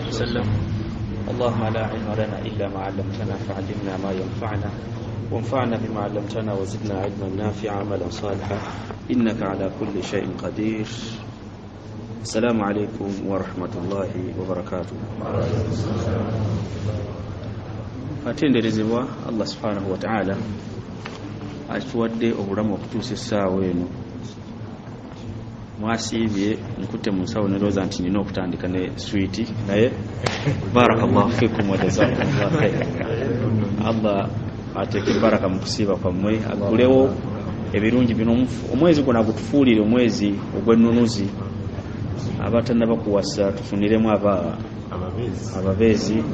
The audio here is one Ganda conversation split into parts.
وسلم. اللهم لا علم لنا إلا ما علمتنا فعلمنا ما ينفعنا وانفعنا بما علمتنا وزدنا علما نافعا عملا صالحا إنك على كل شيء قدير. السلام عليكم ورحمة الله وبركاته. atenderezebwa Allah subhanahu wa ta'ala atuwadde obulamu okutuusa essaawa eno. Mwasiibye nkutte mu nsawo nerooza nti nina okutandika ne switi naye barakallahu fikum wa jazakumullahu khair. Allah ateeke baraka mu kusiiba kwammwe, aggulewo ebirungi bino. Omwezi guno agutufuulire omwezi ogw'ennunuzi, abatannaba kuwasa tufuniremu ababeezi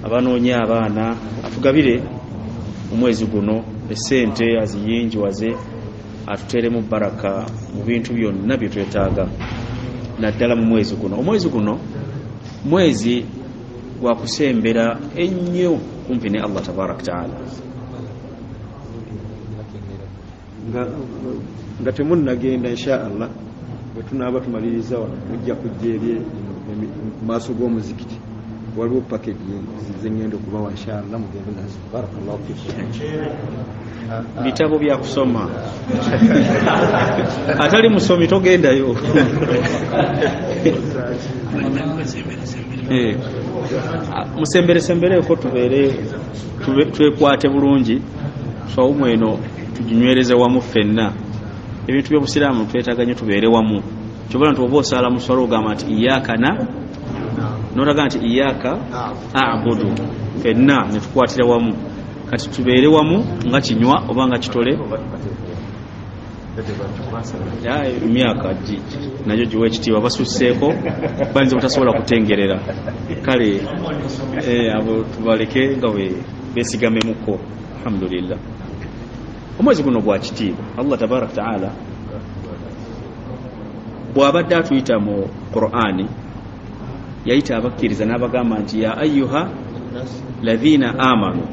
abanoonya abaana, atugabire omwezi guno essente aziyinjiwaze, atuteeremu baraka mu bintu byonna bye twetaaga naddala mu mwezi guno. Omwezi guno mwezi gwa kusembera ennyo kumpi ne Allah tabaraka taala, nga temunnagenda insha Allah bwe tunaaba tumaliriza mujja kujja eri maaso g'omuzikiti, waliwo package zengenda okubawa insha Allah, mugende nazo. Barakallahu fikum. Bitabo bya kusoma atali musomi togendayo. Musemberesembereko tubeere twekwate bulungi, swawumu eno tuginywereze wamu ffenna. Ebintu by'obusiraamu twetaganye tubeere wamu. Kyobola nti oba osala muswala ogamba nti iyaka notaga nti iyaka a'budu, ffenna ne tukwatira wamu. Kati tubeere wamu nga kinywa oba nga kitole. Emyaka nagyo giwa ekitiibwa, basusseeko bayinza butasobola kutengerera. Kale abo tubaleke nga beesigamemuko. Alhamdulillah, omwezi guno gwa kitiibwa. Allah tabaraka taala bw'abadde atuyita mu Qur'ani, yayita abakkiriza n'abagamba nti ya ayyuha ladhina amanu,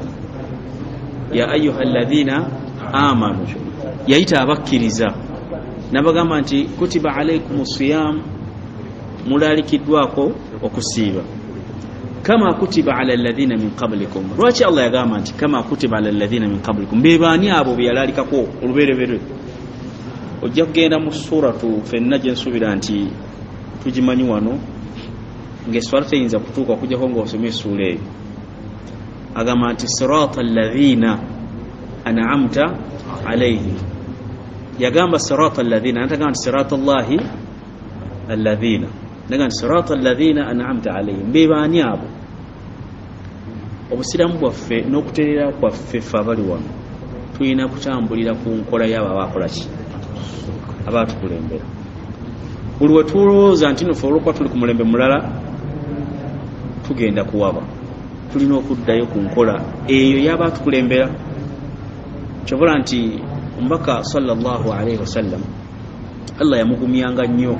ya ayyuha alladhina amanu. Yayita abakkiriza n'abagamba nti kutiba alaykumus siyam, mulalikiddwako okusiiba, kama kutiba ala alladhina min qablikum. Lwaki Allah yagamba nti kama kutiba ala alladhina min qablikum? Bebaani abo beyalalikako olubereberwe? Ojja kugenda mu suratu ffenna gye nsuubira nti tugimanyi wano, ng'eswala teyinza kutuuka okujjako ng'osomye essuula eyo. Agamba nti sirata alladhina an'amta alayhim. Yagamba sirata alladhina, natagamba nti sirata allahi alladhina, nagamba nti sirata alladhina an'amta alayhim. Bebaani abo? Obusiraamu bwaffe n'okutereera kwaffe ffe abali wano tulina kutambulira ku nkola y'abo abakola ki, abaatukulembera. Buli we tulowooza nti nfe olwokuba tuli ku mulembe mulala tugenda kuwaba, tulina okuddayo ku nkola eyo y'abaatukulembera. Kyobola nti omubaka sallallahu alaihi wasallam Allah yamugumyanga nnyo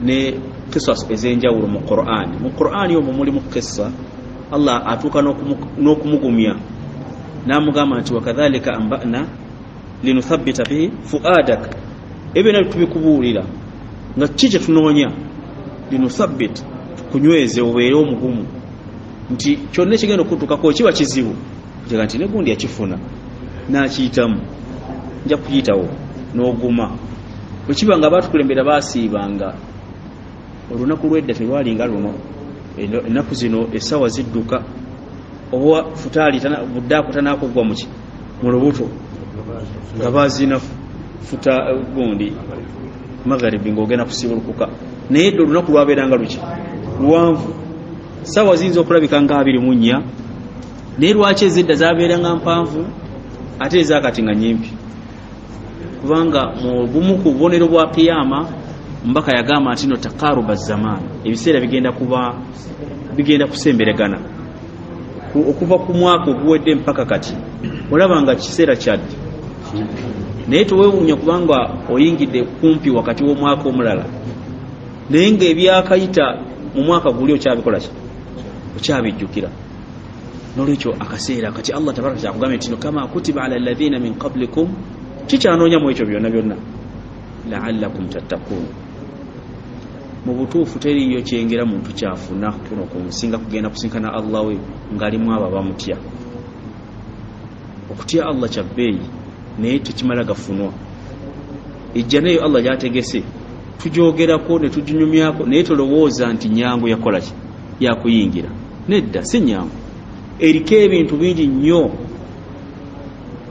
ne kisas ez'enjawulo mu Qur'ani. Mu Qur'ani omwo mulimu kissa Allah atuuka n'okumugumya n'amugamba nti wakadhalika amba'na linuthabbita bihi fuadak. Ebyo nabyo tubikubuulira nga kiki tunoonya, linuthabbit, kunyweze obeere omugumu, nti kyonna ekigenda okutuukako kiba kizibu jaga nti negundi yakifuna n'akiyitamu, nja kuyitawo n'oguma. Bwe kiba nga baatukulembera baasiibanga, olunaku lw'edda terwalinga luno. Ennaku zino essaawa zidduka, oba futaali buddaako tanaakugwa mu lubuto nga baazina futa gundi magharibi ng'ogenda kusiibulukuka. Naye edda olunaku lwabeeranga luki luwanvu, ssaawa ziyinza okulabika nga 24, naye lwaki ezidda zaabeeranga mpanvu ate ezaakati nga nyimpi? Kubanga mu bumu ku bubonero bwa kiyama mbaka yagamba nti no taqaruba zaman, ebiseera bigenda kusemberegana okuva ku mwaka oguwedde mpaka kati. Olaba nga kiseera kyadde, naye tewewuunya kubanga oyingidde kumpi wakati w'omwaka omulala, naye ng'ebyakayita mu mwaka guli okyabikola ki, okyabijjukira. Nolwekyo akaseera kati Allah tabaraka kyakugambye nti kama kutiba ala alladhina min qablikum, kikyanoonya mu ekyo byonna byonna la'allakum tattaqun, mu butuufu teriyo kyengera muntu kyafuna kuno ku nsi nga kugenda kusinkana Allah we ng'alimu abo abamutya. Okutya Allah kya bbeeyi naye tekimala gafunwa. Ejja nayo Allah gyategese tujoogerako ne tuginyumyako naye tolowooza nti nyangu yakola ki yakuyingira. Nedda si nyangu, eriko ebintu bingi nnyo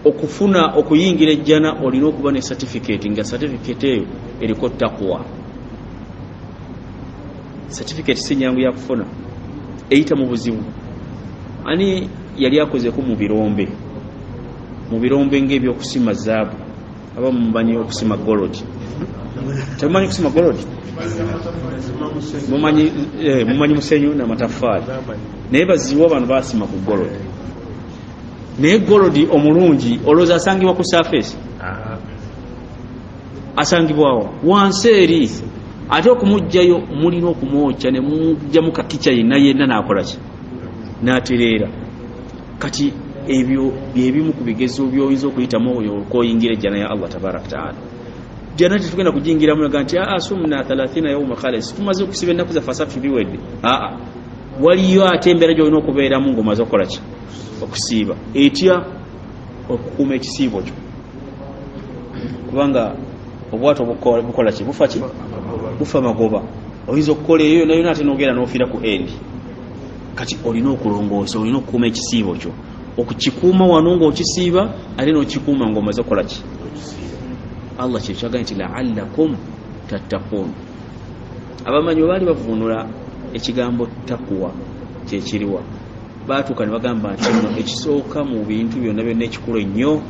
okufuna okuyingira ejjana. Olina okuba ne certificate, nga certificate eyo eriko taqwa. Certificate si nyangu yakufuna, eyita mu buzibu. Ani yali akozeeko mu birombe ng'ebyokusima zaabu, aba mumanyi okusima gold. Temumanyi kusima gold? Mumanyi musenyu na mataffaali, naye baziwa abantu basima ku gold. Naye gold omulungi olowooza asangibwa ku surface? Asangibwawo wansi eri. Ate okumugjayo mulina okumwokya ne mujjamu kakica yenna n'akola ki n'atereera. Kati ebyo byebimu ku bigezo by'oyinza okuyitamu oyo okuyingira ejjana ya Allah tabaraka taala. Jana tetugenda kujingiramu nti asumna 30 yawma khalis, tumaze okusiba ennaku za fasatu biwedde. Waliyo ate embeera gy'olina okubeeramu ng'omaze okukola ki okusiiba. Etya okukuuma ekisiibo kyo, kubanga obwato bukola ki bufa ki bufa magoba. Oyinza okukola eyo nayo ate n'ogenda n'ofiira ku endi. Kati olina okulongoosa, olina okukuuma ekisiibo kyo, okukikuuma wano ng'okisiiba ate n'okikuuma ng'omaze okukola ki. Allah kyekyaga nti la'allakum tattaqun. Abamanyi baali bavuunula ekigambo taqwa kyekiriwa, baatuuka ne bagamba nti no ekisooka mu bintu byonna byonna ekikulu ennyo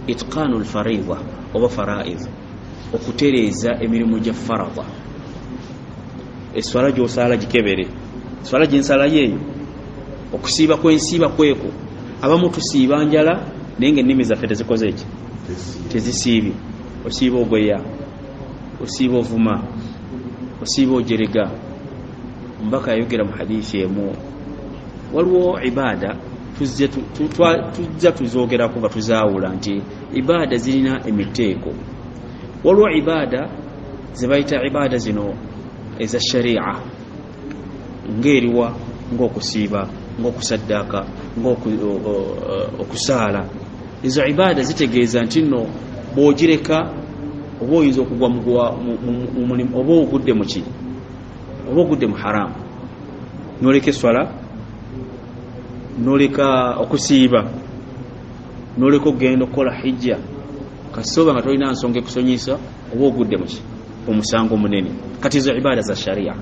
itqaanu lfariida oba faraid, okutereeza emirimu gya farada. Eswala gy'osaala gikebere, eswala gyensala yeeyo, okusiiba kwensiiba kweko. Abamu tusiiba njala naye ng'ennimi zaffe tezikoze eki tezisiibye. Osiiba ogweya, osiiba ovuma, osiiba ojerega. Mbaka yayogera mu hadiisi emu, waliwo ibaada tujja tuzoogerako nga tuzaawula nti ibaada zirina emiteeko. Waliwo ibaada ze bayita ibaada zino eza sharia, ng'eriwa, ng'okusiiba, ng'okusaddaaka, ng'okusaala. Ezo ibaada zitegeeza nti nno bw'ogireka oba oyinza okugwa mu mulimu, oba ogudde mu ki, oba ogudde mu haramu. N'oleka eswala, n'oleka okusiiba, n'oleka okugenda okukola hijja, kasooba nga tolina nsonga ekusonyisa, oba ogudde mu ki omusango munene. Kati ezo ibaada za sharia.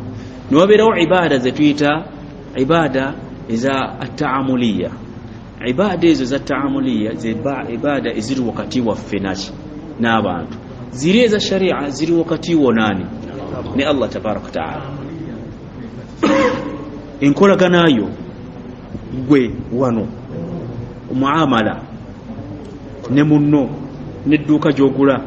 Niwabeerawo ibaada ze tuyita ibaada eza ataamuliya. Ibaada ezo za taamuliya ibaada eziri wakati waffe n'abantu. Ziri eza sharia ziri wakati wo nani? Ne Allah tabaraka taala. Enkolaganayo gwe wano omuamala ne munno n'edduuka gy'ogula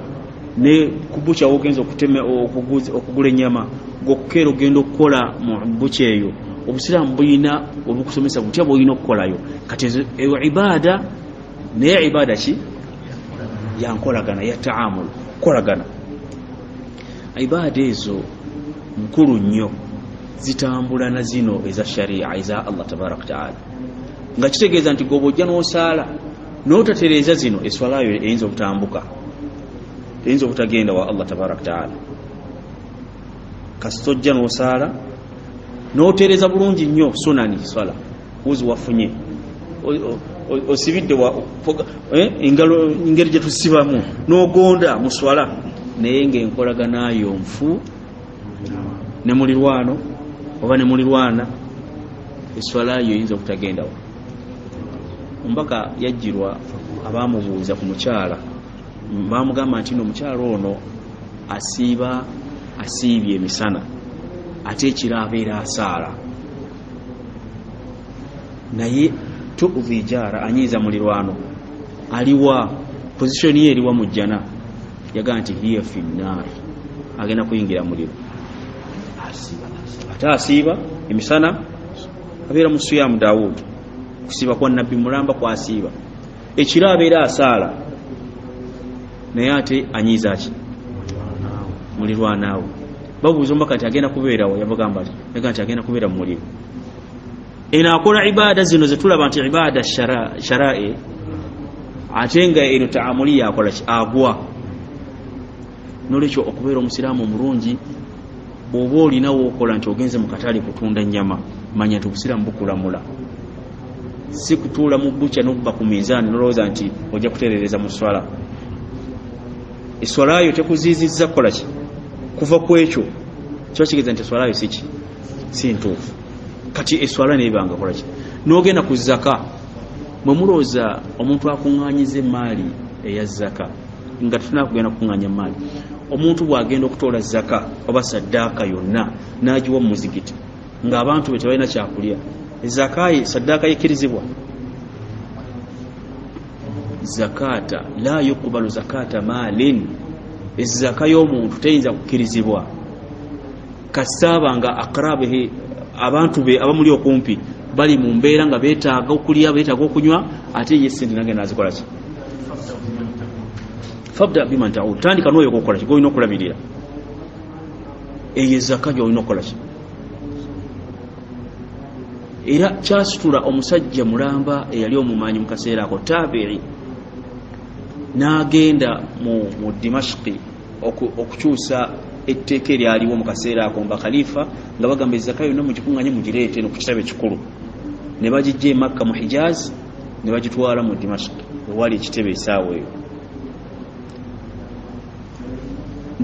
ne kubucha ogenza okugula ennyama ng'okukeera ogenda okukola mu bucha eyo, obusiraamu bulina obukusomesa butya bw'olina okukolayo. Kati eyo ibaada, naye ibaada ki ya nkolagana, ya taamul, kolagana. Ibaada ezo nkulu nnyo, zitambula na zino eza sharia eza Allah tabaraka taala, nga kitegeeza nti gwe bw'ojja n'osaala n'otatereeza zino, eswala yo eyinza obutambuka, eyinza obutagenda wa Allah tabaraka taala. Kasita ojja n'osaala n'otereeza bulungi nnyo sunani swala, wuzi wafunye osibidde engalo ngeri gye tusibamu n'ogonda mu swala, naye ng'enkolaganayo nfu ne mulirwano oba ne mulirwana, eswala yo eyinza obutagendawo. Ombaka yajjirwa abaamubuuza ku mukyala, baamugamba nti omukyala ono asiibye emisana ate ekiro abeera asaala, naye tuudhi jaara, anyiiza mulirwano, aliwa positioni ye eriwa mu jjana. Yagaa nti hiya fi nnaar, agenda kuyingira muliro. Ate asiiba emisana abeera mu siyaamu Daawudi, kusiiba kwa nabbi mulamba kwasiiba, ekiro abeera asaala, naye ate anyiiza ki mulirwanaawe. babuuza mbaka nti agenda kubeerawo yabagamba nti agenda kubeera mu mulimu eno akola ibaada zino zetulaba nti ibaada shara'i ate nga eno taamuli yakola agwa nolwekyo okubeera omusiraamu omulungi bw'oba olinawo okola nti ogenze mu katale kutunda nnyama manya nti obusiraamu bukulamula si kutuula mu bukya n'okubba ku mizaani nolowooza nti ojja kutereereza mu swala eswala yo tekuziizizza kukola ki kuva ku ekyo kiba kigeza nti eswala yo si ntuufu kati eswala neebanga kola ki n'ogenda ku zaka mwe mulowooza omuntu akuŋŋaanyiza emaali eya zaka nga tetunaa kugenda kukuŋŋaanya maali omuntu bw'agenda okutoola zaka oba saddaaka yonna n'agiwa mu muzigiti ng'abantu be tebalina kyakulya zakayi saddaaka yekkirizibwa zakata la yuqbalu zakata maalin ezaka y'omuntu teyinza kukkirizibwa kasaaba nga akrabihi abantu be abamuli okumpi bali mu mbeera nga beetaaga okulya beetaaga okunywa ate ye sente nange nazikola ki fabda biman ta'ud tandika n'oyo okukola ki golina okulabirira eyo ezaka gy'olina okukola ki era kyasitula omusajja mulamba eyali omumanyi mu kaseera ako tabi'i n'agenda mu dimashiki okukyusa etteeka eryaliwo mu kaseera ako nga khalifa nga bagamba ezaka yonna mugikuŋŋanye mugireete no ku kitabo ekikulu ne bagijja e Makka mu Hijaz ne bagitwala mu dimashiki ewali ekitebe esaawa eyo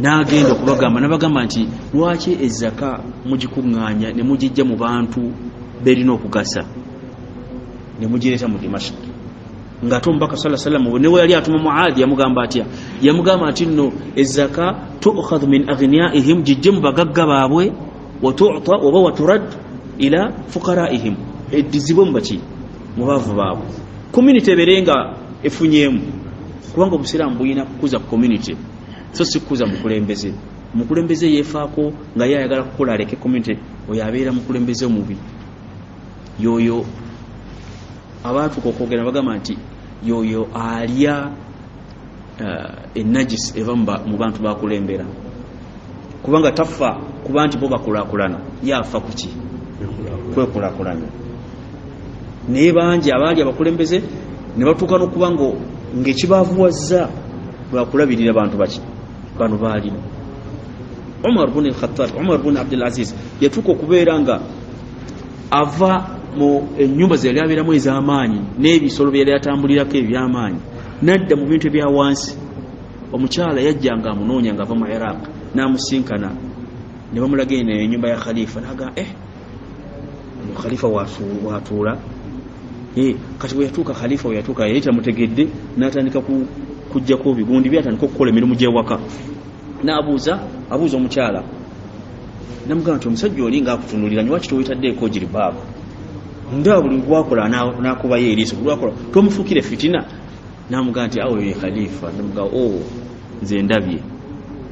n'agenda okubagamba nabagamba nti lwaki ezaka mugikuŋŋaanya ne mugijja mu bantu berina okugasa ne mugireeta mu dimashiki ng'ate omubaka sallallahu alaihi wasallam newe yali atuma Muadi yamugamba atya yamugamba nti nno ezaka tu'khadhu min aghniyaihim jijje mu bagagga baabwe wa tu'ta oba wa turad ila fuqaraihim eddizibwe mu baki mu baavu baabwe community eberenga efunyeemu kubanga obusiraamu buyina kukuza community so si kukuza mukulembeze yeefaako nga ye ayagala kukola aleke community oyo abeera mukulembeze omubi yoyo abaatuka okwogera bagamba nti yoyo alya enajisi eva mu bantu bakulembera kubanga tafa kuba nti bo bakulaakulana yafa kuki kwekulaakulanya naye bangi abaali abakulembeze ne batuuka n'okuba ng'ekibaavuwazza lwakulabirira bantu baki bano baalimu Umar ibn al-Khattab Umar ibn Abdul Aziz yatuuka okubeera nga ava mu ennyumba ze yali abeeramu ez'amaanyi n'ebisolo bye yali atambulirako eby'amaanyi nadda mu bintu ebya wansi omukyala yajjanga amunoonya ng'ava mu Iraq n'amusinkana ne bamulaga eno ennyumba ya khalifa naga khalifa watuula kati bwe yatuuka khalifa we yatuuka yali tamutegedde n'atandika kujjako bigundi byatandika okukola emirimu gy'ewaka n'abuuza omukyala namugamba nti omusajja oli ng'akutunuulira nywaki towetaddeeko jiribaabu ndaba buli gwakola n'akubayo eriiso lwakola tomufuukire fitina namugamba nti awo ye khalifa namugamba nze ndabye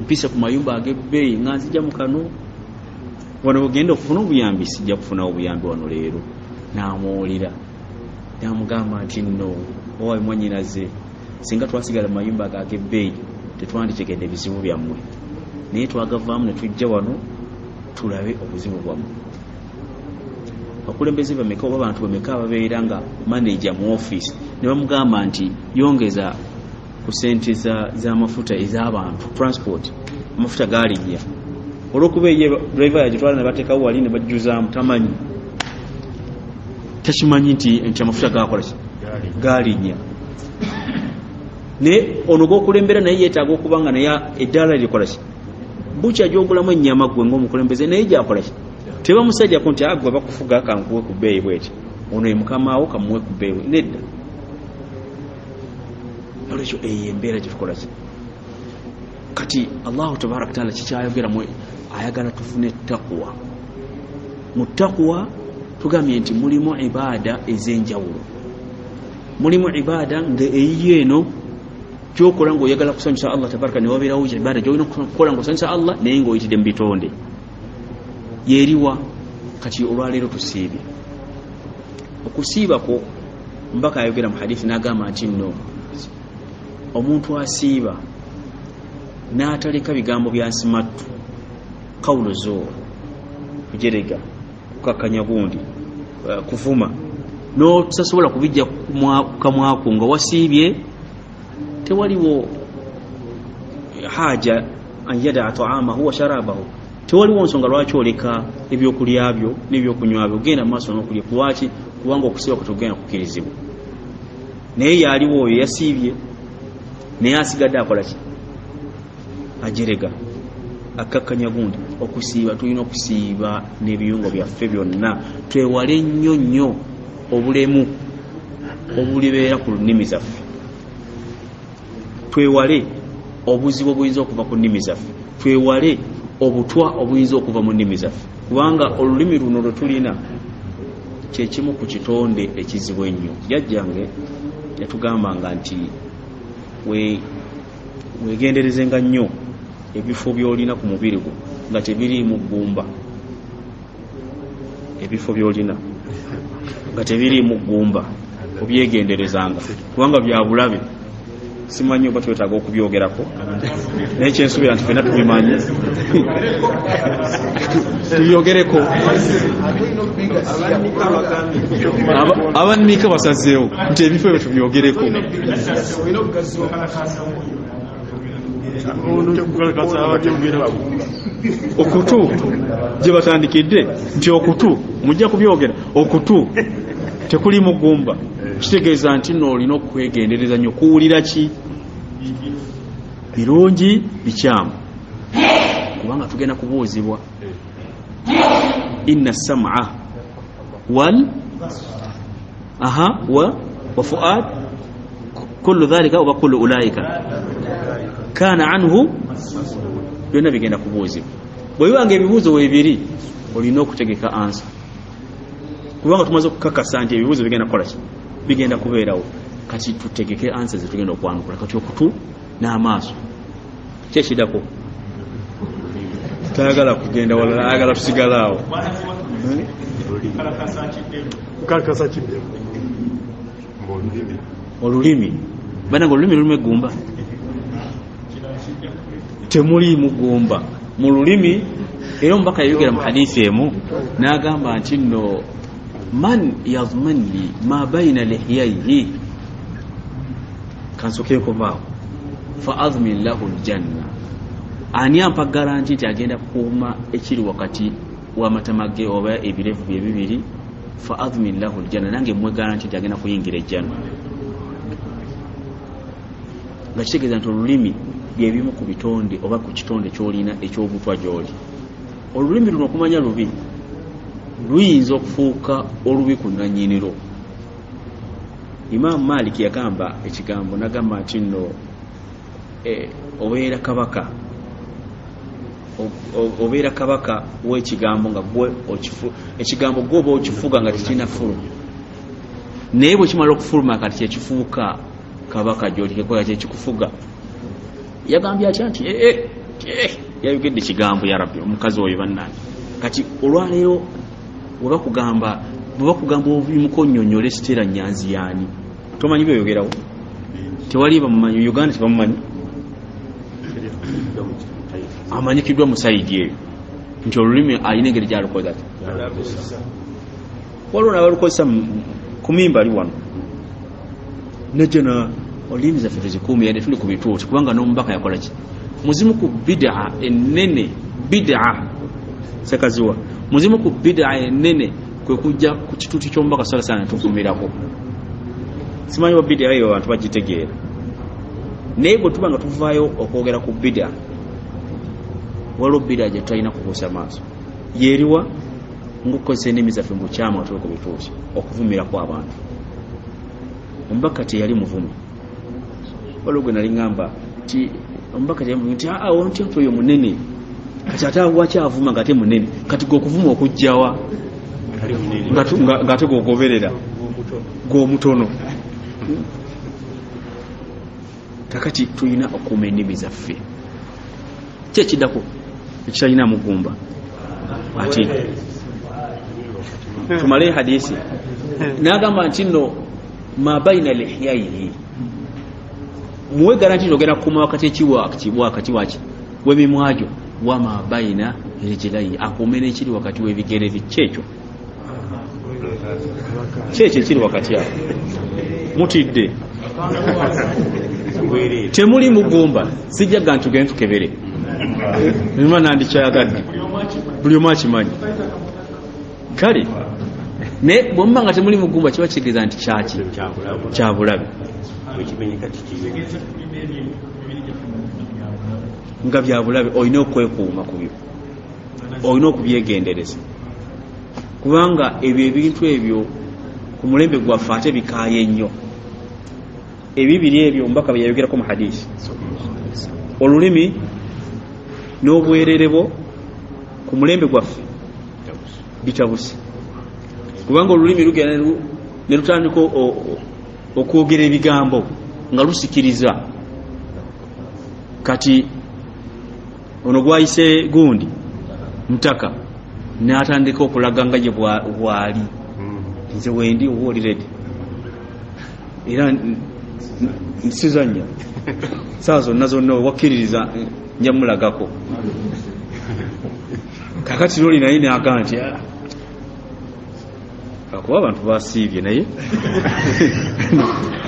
mpise ku mayumba ag'ebbeeyi nga nzija mu kano wano bwegenda okufuna obuyambi sijja kufunawo obuyambi wano leero n'amuwulira namugamba nti nno owawe mwanyinaze singa twasigala mu mayumba ag'ebbeeyi tetwanditegedde ebizibu byammwe naye twagavaamu ne tujja wano tulabe obuzibu bwammwe abakulembeze bameka oba abantu bameka ababeera nga manager mu office ne bamugamba nti yongeza ku sente z'amafuta ez'abantu transport amafuta gaalinya olw'okuba ye driver yagitwala ne bateekawo wali ne bajjuzaamu tamanyi takimanyi nti amafuta gakola gaalinya ne ono g'okulembera naye yeetaaga okuba nga naye eddaala likola ki bukya gy'ogulamu ennyama gwe ng'omukulembeze naye gyakola ki teba musajjako nti agwe bakufuga kankuwe ku bbeeyi bweti ono ye mukamaawo kamuwe ku bbeeyi nedda olwekyo eyo embeera gyetukola ki kati allahu tabaraka taala kikyayogeramu ayagala tufune taqwa mu taqwa tugambye nti mulimu ibaada ez'enjawulo mulimu ibaada nga eyiyo eno kyokola ng'oyagala kusanyusa Allah tabaraka newabeerawo ibaada gyolina okukola ng'osanyusa Allah naye ng'oyitidde mu bitonde yeeriwa kati olwaleero tusiibye okusiibako mbaka ayogera mu hadithi n'agamba nti nno omuntu asiiba n'ataleka bigambo bya nsimattu qawlu zur, kujerega, kukakanya gundi, kuvuma, n'otasobola kubijja kamwako nga wasiibye, tewaliwo haja an yada ta'amahu wa sharabahu, tewaliwo nsonga lwaki oleka ebyokulya byo n'ebyokunywa byo genda maaso n'okulya. Lwaki? Kubanga okusiiba kutogenda kukirizibwa. Naye yaliwo oyo yasiibye naye asigadde akola ki? Ajerega, akakkanya gundi. Okusiiba, tulina okusiiba n'ebiyungo byaffe byonna, twewale nnyo nnyo obulemu obulibeera ku nnimi zaffe, twewale obuzibu obuyinza okuva ku nnimi zaffe, twewale obutwa obuyinza okuva mu nnimi zaffe, kubanga olulimi luno lwe tulina kyekimu ku kitonde ekizibu ennyo. Jjajjange yatugambanga nti weegenderezenga nnyo ebifo by'olina ku mubiri gwo nga tebiriimu ggumba, ebifo by'olina nga tebiriimu ggumba obyegenderezanga, kubanga bya bulabe. Simanyi oba twetaaga okubyogerako, naye kyensuubira nti fenna tubimanyi tubyogereko. Abannika basazeewo nti ebifo ebyo tubyogereko. Okutu gye batandikidde nti okutu mujja kubyogera, okutu tekulimu ggumba, kitegeeza nti nno olina okwegendereza nnyo kuwulira ki birungi bikyamu, kubanga tugenda kubuuzibwa. Inna sam'a wal wa fuad kullu dhalika wa kullu ulaika kana anhu, byonna bigenda kubuuzibwa. Bwebibanga ebibuuzo weebiri olina okutegeka ansa, kubanga tumaze okukakasa nti ebibuuzo bigenda kukola ki? Bigenda kubeerawo. Kati tutegeke ansa zetugenda okwanukula. Kati okutu n'amaaso kyekiddako, tayagala kugenda walala, ayagala tusigalaawo. Olulimi bananga, olulimi lulimu eggumba? Temuliimu ggumba mu lulimi. Era omubaka yayogera mu hadiisi emu n'agamba nti nno man yazmanni ma baina lihyaihi, kansokeeko vaawo, fa azmin lahu aljanna, ani ampa garanti nti agenda kukuuma ekiri wakati w'amatama ge oba ebirevu bye bibiri, fa azmin lahu aljanna, nange mmwe garanti nti agenda kuyingira ejjanna. Nga kitegeeza nti olulimi byebimu ku bitonde oba ku kitonde ky'olina eky'obutwa gy'oli. Olulimi luno okumanya lubi luyinza okufuuka olubi ku nnannyiniro. Imam Malik yagamba ekigambo, nagamba nti nno obeera kabaka w'ekigambo nga gwe ekigambo gwoba okifuga nga tekirina fuluma, naye bwe kimala okufuluma kati kyekifuuka kabaka gy'oli, kekola kyekikufuga. Yagambye atya nti yayogedde ekigambo, ya Rabbi, omukazi oyo bannange. Kati olwaleero bwe bakugamba obubimuko nnyonnyole Sitera Nyanzi yaani, tomanyi byoyogerawo? Tewali bamumanyi Uganda, tebamumanyi, amanyikiddwa mu sayidi eyo nti olulimi alina engeri gyalukoza ti. Waliwo n'abalukozesa ku mimba ali wano. Najjana olulimi zaffe tuzikuumye, yadde tuli ku bituuti, kubanga n'omubaka yakola ki? Muzimu ku bid'a ennene, bid'a sekaziwa, muzimu ku bid'a ennene kwe kujja ku kituuti ky'omubaka sala sana tuvumirako. Simanyi wa bid'a eyo abantu bagitegeera, naye bwe tuba nga tuvaayo okwogera ku bid'a, waliwo bid'a gye tutalina kubuusa maaso. Yeeriwa ng'okukozesa ennimi zaffe mu bukyamu nga tuli ku bituuti, okuvumirako abantu. Omubaka teyali muvumi. Waliwo gwe nali ngamba ti omubaka teyali nti onti oyo munene, kati ate lwaki avuma nga ate munene? Kati gwe okuvuma okujjawa ng'ate gwogoberera gw'omutono. Kakati tulina okuuma ennimi zaffe. Kyekiddako ekitalina mugumba. Ati tumale hadiisi n'agamba nti nno ma baina lihyaihi, muwe garanti ogenda kukuuma wakati ekiwa waki w'emimwajo, wa ma baina rijlayi akuume n'ekiri wakati w'ebigere bye kyekyo ekiri wakati awo mutidde temuli mugumba sijjaga ntugende tukebere nima nandikyayagadde buli omu akimanyi kale naye bwemba nga temuli mugumba kiba kitegeeza nti kyaki kyabulabe nga byabulabe olina okwekuuma ku byo olina okubyegendereza kubanga ebyo ebintu ebyo ku mulembe gwaffe ate bikaaye nnyo ebibiri ebyo omubaka bye yayogerako mu hadisi olulimi n'obwerere bwo ku mulembe gwaffe bitabuse kubanga olulimi lugenda ne lutandika okwogera ebigambo nga lusikiriza kati ono gwayise gundi mutaka n'atandika okulaga nga ye bwali nze wendi oba oli redi era nsizanya saa zonna zonna wakkiririza njamulagako kakati loli naye naga nti akuba abantu basiibye naye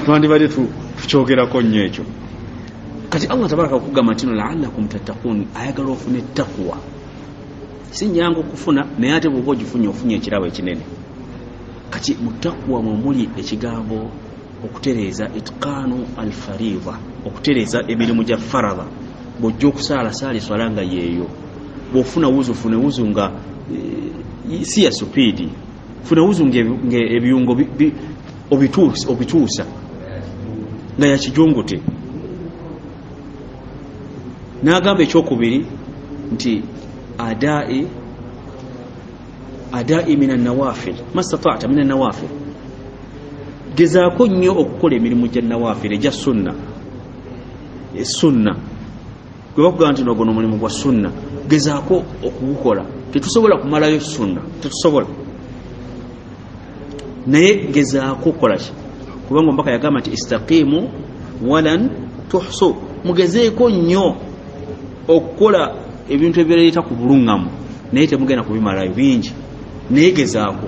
twandibadde tukyogerako nnyo ekyo kati Allah tabaraka okugamba nti la'allakum tattaqun ayagala ofune ettaqwa si nyangu okufuna naye ate bw'oba ogifunye ofunye ekirabo ekinene kati mu taqwa mwe muli ekigambo okutereeza itqaanu alfariida okutereeza emirimu gya faradha bw'ojja okusaala saali swala nga yeeyo bw'ofuna wuzu fune wuzu nga si ya supiidi funa wuzu nga ebiyungo obituusa nga yakijungute n'agamba ekyokubiri nti adai min annawafil mastata'ta min annawafil gezaako nnyo okukola emirimu gya nawafil egya sunna gwe bakugamba nti nogono omulimu gwa sunna gezaako okugukola tetusobola kumalayo sunna tetusobola naye gezaako okukola ki kubanga omubaka yagamba nti istaqimu walan tuhsu mugezeeko nnyo okukola ebintu ebireeta ku buluŋŋamu naye temugenda kubimalayo bingi naye gezaako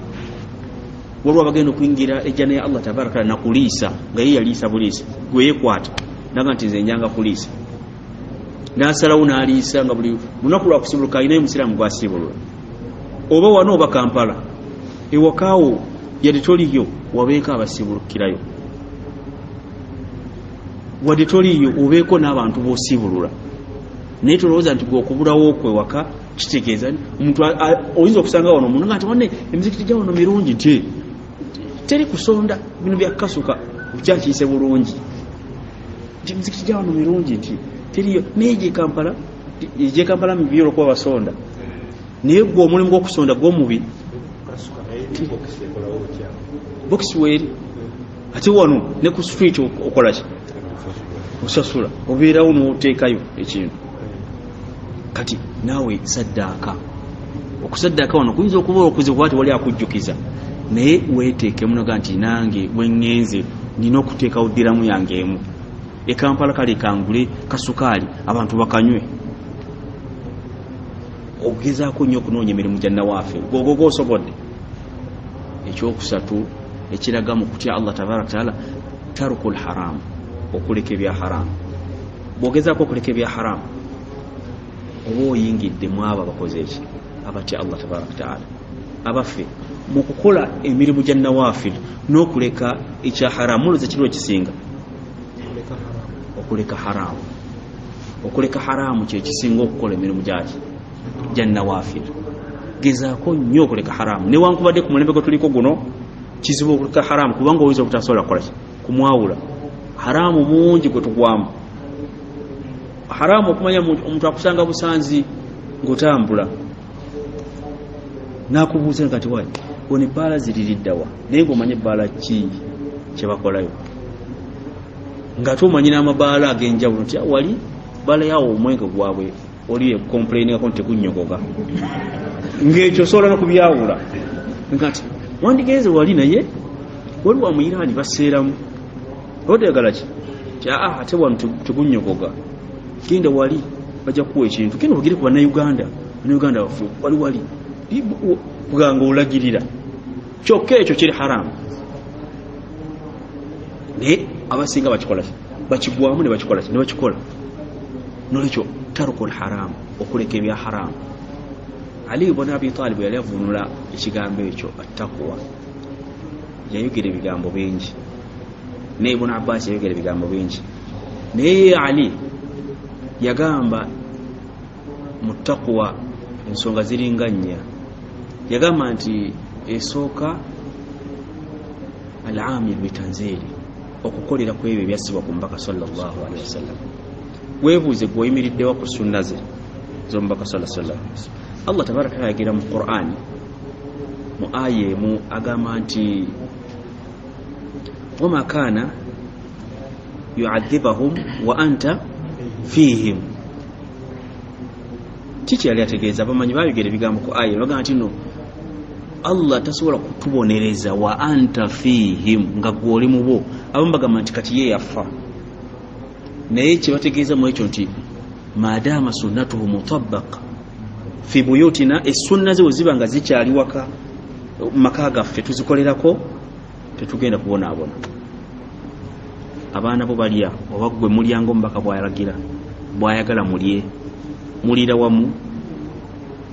waliwo abagenda okuyingira ejjana ya Allah tabaraka nakuliisa nga ye yaliisa buliisa gwe yekwata naga nti nze njanga kuliisa nasalawo n'aliisa nga buli lunaku lwa kusibuluka alinayo musiraamu gwasibulula oba wano oba Kampala ewakaawo yadde toliyo wabeeko abasibulukirayo wadde toliyo obeeko n'abantu b'osibulula naye tolowooza nti gwe okubulawo okwewaka kitegeeza omuntu oyinza okusanga wano omuntu nga nti wane emizikiti gya wano mirungi nti teri kusonda bino byakasuka okyakiise bulungi nti emizikiti gya wano mirungi nti teriyo naye gye Kampala mibiyolo kuba basonda naye gwe omulimu gw'okusonda gw'omubi bokisi weeri ate wano ne ku street okola ki osasula obeerawo n'oteekayo ekintu kati naawe saddaaka okusaddaaka wano kuyinza okuba okuzibwa ati wali akujjukiza naye weeteekemu naga nti nange bwengenze nina okuteekawo ddiramu yange emu Kampala kale kangule kasukaali abantu bakanywe ogezaako nnyo okunoonya emirimu gya nawaafe gogogo osobodde ekyokusatu ekiraga mu kutya Allah tabaraka taala tarukul haram okuleka ebya haramu bw'ogezaako okuleka ebya haramu oba oyingidde mu abo abakoze eki abatya Allah tabaraka taala abaffe mu kukola emirimu gya nawaafil n'okuleka ekya haramu mulowooza kiriwo kisinga okuleka haramu kyekisinga okukola emirimu gyaki gya nawaafil gezaako nnyo okuleka haramu newankubadde ku mulembe gwe tuliko guno kizibu okuleka haramu kubanga oyinza obutasobola kukola kumwawula haramu mungi gwe tugwamu haramu okumanya omuntu akusanga busanzi ng'otambula n'akubuuza kati wayi ono ebbaala ziririddawa naye ng'omanye ebbaala ki kyebakolayo ng'ate omanyi n'amabaala ag'enjawulo nti wali bbaala yawo omwenge gwabwe oli komplaininga nti tegunnyogoga ng'ekyo osobola n'okubyawula ngati wandigenze wali naye wali wa muyiraani baseeramu otegala ki ti ate wano tegunnyogoga genda wali bajja kuwa ekintu genda ogire ku bannayuganda ne Uganda wafu wali kuganga olagirira kyokka ekyo kiri haramu ne abasinga bakikola bakigwamu ne bakikola nolekyo tarukul haram okuleka ebya haramu. Ali ibn Abi Talib yali avunula ekigambo ekyo attaqwa yayogera ebigambo bingi ne Ibn Abbas yayogera ebigambo bingi naye Ali yagamba muttaqwa ensonga ziringanya yagamba nti esooka al-amil bitanzili okukolera ku ebyo ebyasibwa ku mbaka sallallahu alaihi wasallam weebuuze gweyimiriddewo ku sunna ze z'omubaka sallallahu alaihi wasallam. Allah tabaraka yagira mu Qur'an mu aya emu agamba nti wama kana yu'adhibuhum wa anta fihim. Kiki yali ategeeza bamanyi bayogera ebigambo ku aya bagamba nti no Allah tasobola kutubonereza wa anta fihim nga gwoli mu bo. Abamu bagamba nti kati ye yafa naye kyebategeeza mu ekyo nti madama sunnatuhu mutabbaq fi buyutina esunna ze ziba nga zikyali waka maka gaffe tuzikolerako tetugenda kubonaabona. Abaana bo balya oba gwe mulyango mbaka bwayalagira bwayagala mulye mulira wamu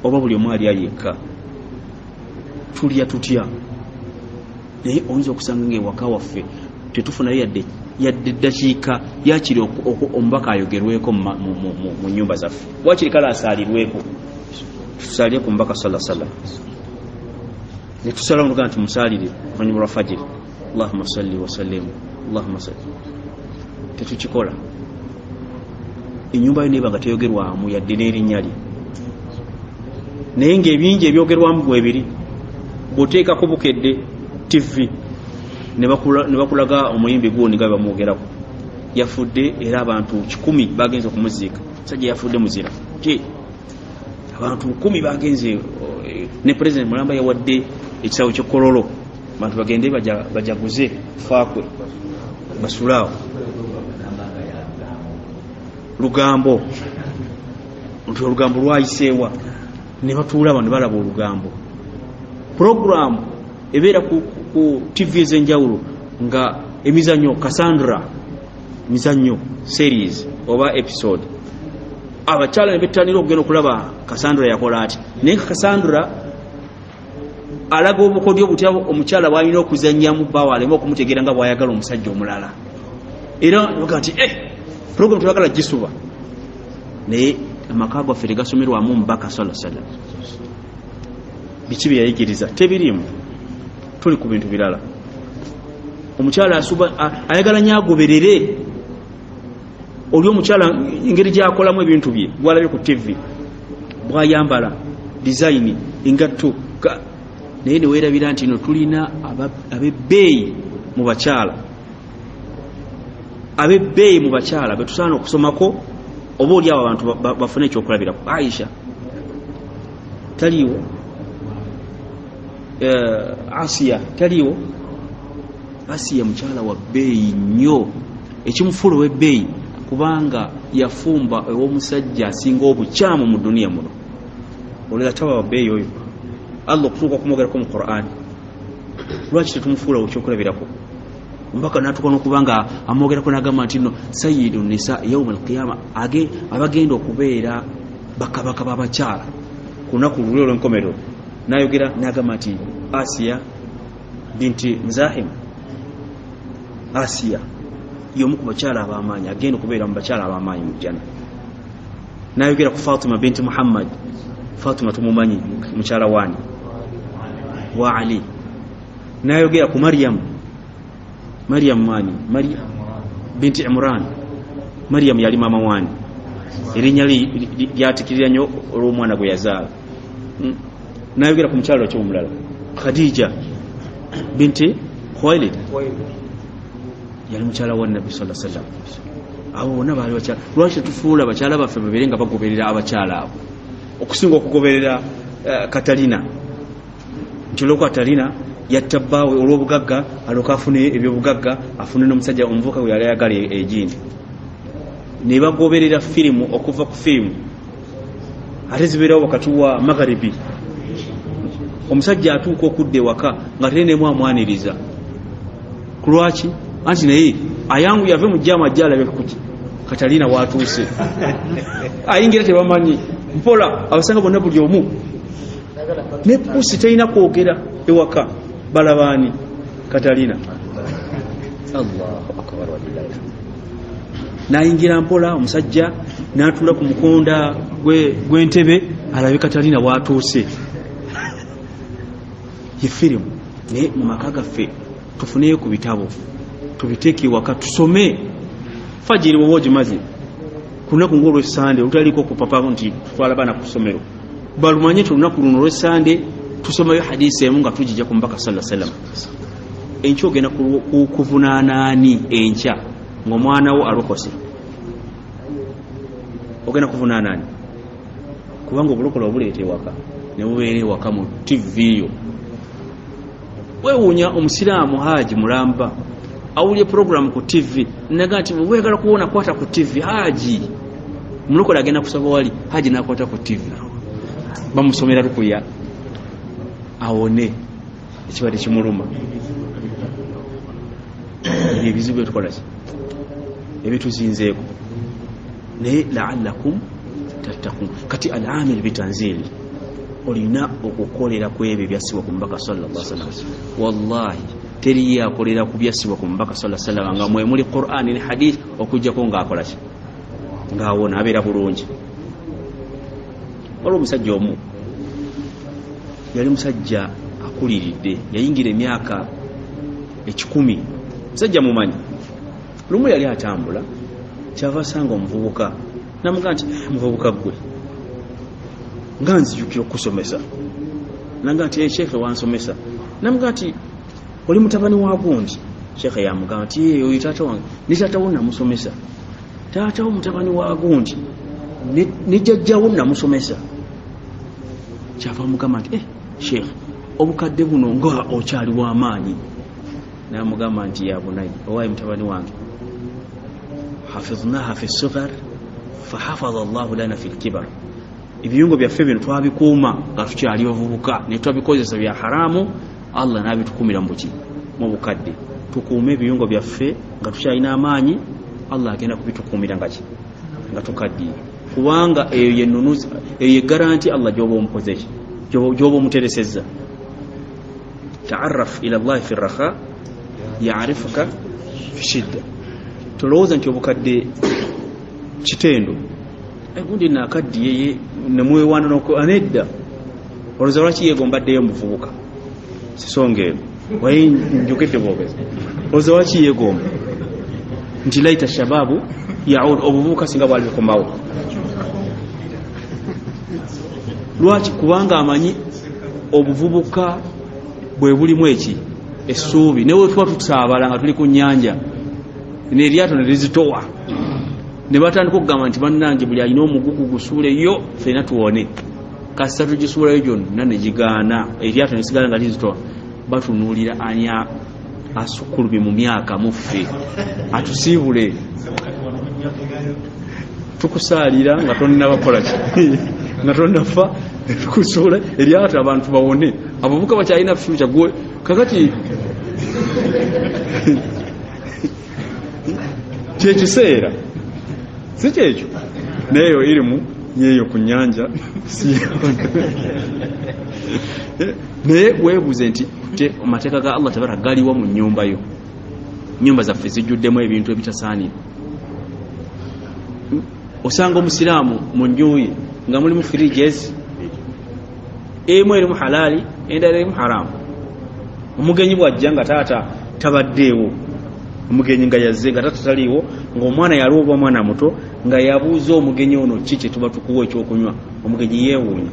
oba buli omu alya yekka tulya tutya naye oyinza okusanga ng'ewaka waffe tetufunayo yadde eddakiika yakiri omubaka ayogerweko mu nnyumba zaffe wakiri kale asaalirweko tusalire ku mbaka sallallahu alaihi wasallam ne tusala muga nti musalire oluvannyuma lwa fajiri Allahumma salli wa sallim Allahumma salli tetukikola. Ennyumba yo neeba nga teyogerwamu yadde n'erinnya lye naye ng'ebingi ebyogerwamu bwebiri bw'oteekako bukedde TV ne bakulaga omuyimbi guuni nga bamwogerako yafudde era abantu 100 bagenze okumuziika sajja yafudde muzira abantu 10 bagenze ne president Mulamba yawadde ekisawo ky'Kololo abantu bagende bajaguze faakwe basulaawo lugambo nti olugambo lwayiseewa ne batuula bano balaba olugambo program ebeera ku TV ez'enjawulo nga emizanyo Cassandra mizanyo series oba episode abakyala ne bettanira okugenda okulaba Cassandra yakola ati naye Cassandra alaga obukodyo butya omukyala bw'alina okuzannyamu bbawo aleme okumutegeera nga bw'ayagala omusajja omulala era baga nti program twagala gisuba naye amaka gaffe tegasomerwamu mbaka sallallahu alaihi wasallam biki bye yayigiriza tebirimu tuli ku bintu birala. Omukyala asuba ayagala nyagoberere oli omukyala engeri gyakolamu ebintu bye gwalabye ku TV bwayambala design engatto naye ne weerabira nti no tulina abebbeeyi mu bakyala betusaana okusomako oba oli abo abantu bafune ekyokulabirako. Aisha taliiwo, Asiya taliiwo. Asiya mukyala wa bbeeyi nnyo ekimufuula ow'ebbeeyi kubanga yafumba ew'omusajja asinga obukyamu mu duniya muno. Olera taba wa bbeeyi oyo Allah okutuuka okumwogerako mu Qur'an lwaki tetumufuula ekyokulabirako mbaka natuuka n'okubanga amwogerako n'agamba nti no sayyidu nisa yawma alqiyama abagenda okubeera bakabaka b'abakyala ku lunaku luli olw'enkomerero n'ayogera n'agamba nti Asiya binti Mzahim Asiya y'omu ku bakyala ab'amaanyi agenda okubeera mu bakyala ab'amaanyi mu jjana. N'ayogera ku Fatima binti Muhammad, Fatima tumumanyi mukyala waani wa Ali. N'ayogera ku Maryam maani Maryam binti Imran. Maryam yali maama waani erinnya lyatikirira nnyo olw'omwana gwe yazaala. N'ayogera ku mukyala ky'omulala Khadija binti Khuwailid yali mukyala wa Nabbi sallallahu alaihi wasallam. Abo bonna baali bakyala. Lwaki tufuula bakyala baffe babere nga bagoberera abakyala abo okusinga okugoberera Katalina nti olwo Katalina yatta bbaawe olw'obugagga alyoka afune ebyobugagga afune n'omusajja omuvuka we yali ayagala egindi ne bagoberera firimu okuva ku firimu ate zibeerawo wakati wa magharibi. Omusajja atuuka okudda ewaka nga tenemu amwaniriza. Ku lwaki? Anti naye ayangu yave mu jjama ajja alabe kuki Katalina watuuse. Ayingira tebamanyi mpola abasanga bonna buli omu ne pusi terina kwogera ewaka balabaani Katalina. Allahu akbar walillahi. Nayingira mpola omusajja n'atula ku mukonda gw'entebe alabe Katalina watuuse. Ye firimu naye mu maka gaffe tufuneyo ku bitabo tubiteeke ewaka tusome. Fajiri wowo gimaze ku lunaku ng'olw'Essande olutaliko ku papa nti tutwala baana ku ssomero, balumanye nti olunaku luno olw'Essande tusomayo hadiisi emu nga tugijja ku mbaka sallallahu alaihi wasallam. Enkya ogenda kuvunaanaani enkya ng'omwana wo alokose? Ogenda kuvunaanaani? Kubanga obulokola obuleeta ewaka ne bubeera ewaka mu TV yo. Weewuunya omusiraamu Haji mulamba awulye program ku TV naga nti weegala kuwona kwata ku TV. Haji mulokola agenda kusaba wali, Haji nakwata ku TV bamusomera lukuya awone ekibadde kimuluma. Ebizibu ebitukola ki ebituzinzeeko naye la'allakum tattaqun. Kati al-amil bitanzili olina okukolera ku ebyo ebyasibwa ku mbaka sallallahu alaihi wasallam. Wallahi teri yakolera ku byasibwa ku mbaka sallallahu alaihi wasallam nga mwe muli Qur'an ne hadith okujjako ng'akola ki ng'awona abeera bulungi. Waliwo omusajja omu yali musajja akuliridde, yayingira emyaka 10. Musajja mumanyi. Lumu yali atambula kyava asanga omuvubuka namugaa nti muvubuka gwe nga nzijukira okusomesa. Nanga nti shekhe wansomesa. Namugaa nti oli mutabani wa gundi? Shekhe yamugaa nti oyo taata wange. Ni taata wo namusomesa. Taata wo mutabani wa gundi ni jjajja wo namusomesa. Kyava mugamba nti shekhe obukadde buno nga okyali w'amaanyi. Namugamba nti ya bunayi owayi mutabani wange hafidhnaha fi sighar fahafadha Allahu lana fi al-kibar. Ebiyungo byaffe bino twabikuuma nga tukyali bavubuka ne twabikozesa bya haramu, Allah n'abitukumira mu bukadde. Tukuume ebiyungo byaffe nga tukyalina amaanyi, Allah agenda kubitukumira nga tukaddiye. Kubanga eyo ye nunuzi, eyo ye garanti Allah gy'oba omukozeki, gy'oba omuteresezza. Ta'arraf ila Allah fi ar-rakha ya'rifuka fi shidda. Tolowooza nti obukadde kitendo gundi nakaddiye nemwewaana noko anedda olowooza lwaki yeegombaddeyo muvubuka sisonga eno waye njogedde bwogezi. Olowooza lwaki yeegomba nti laita shababu yaud obuvubuka singa bwali bukomawo. Lwaki? Kubanga amanyi obuvubuka bwe bulimu essuubi. Newe tuba tusaabala nga tuli ku nnyanja n'eryato ne lizitowa ne batandika okugamba nti bannange buli alina omugugu gusuuleyo ffena tuwone. Kasita tugisuulayo gyonna ne gigaana, eryato ne sigala nga lizitowa. Batunuulira ani asukulumye mu myaka muffe atusiibule. Tukusaalira nga tonnabakola ki nga tonnafa tukusuula eryato abantu bawone. Abavubuka bakyalina future gwe kakati kyekiseera si kyekyo naye irimu yeeyo ku nnyanja naye weebuze nti amateeka ga Allah tabaraka galiwa mu nnyumba yo. Nnyumba zaffe zijjuddemu ebintu ebitasaanira. Osanga omusiraamu mu nnyuye nga mulimu fridges, emu erimu halali endala erimu haramu. Omugenyi bw'ajja nga taata tabaddeewo, omugenyi nga yazze nga taata taliiwo, ng'omwana yalooba omwana muto nga yabuuza omugenyi ono ki kye tuba tukuwa ekyokunywa, omugenyi yeewuunya.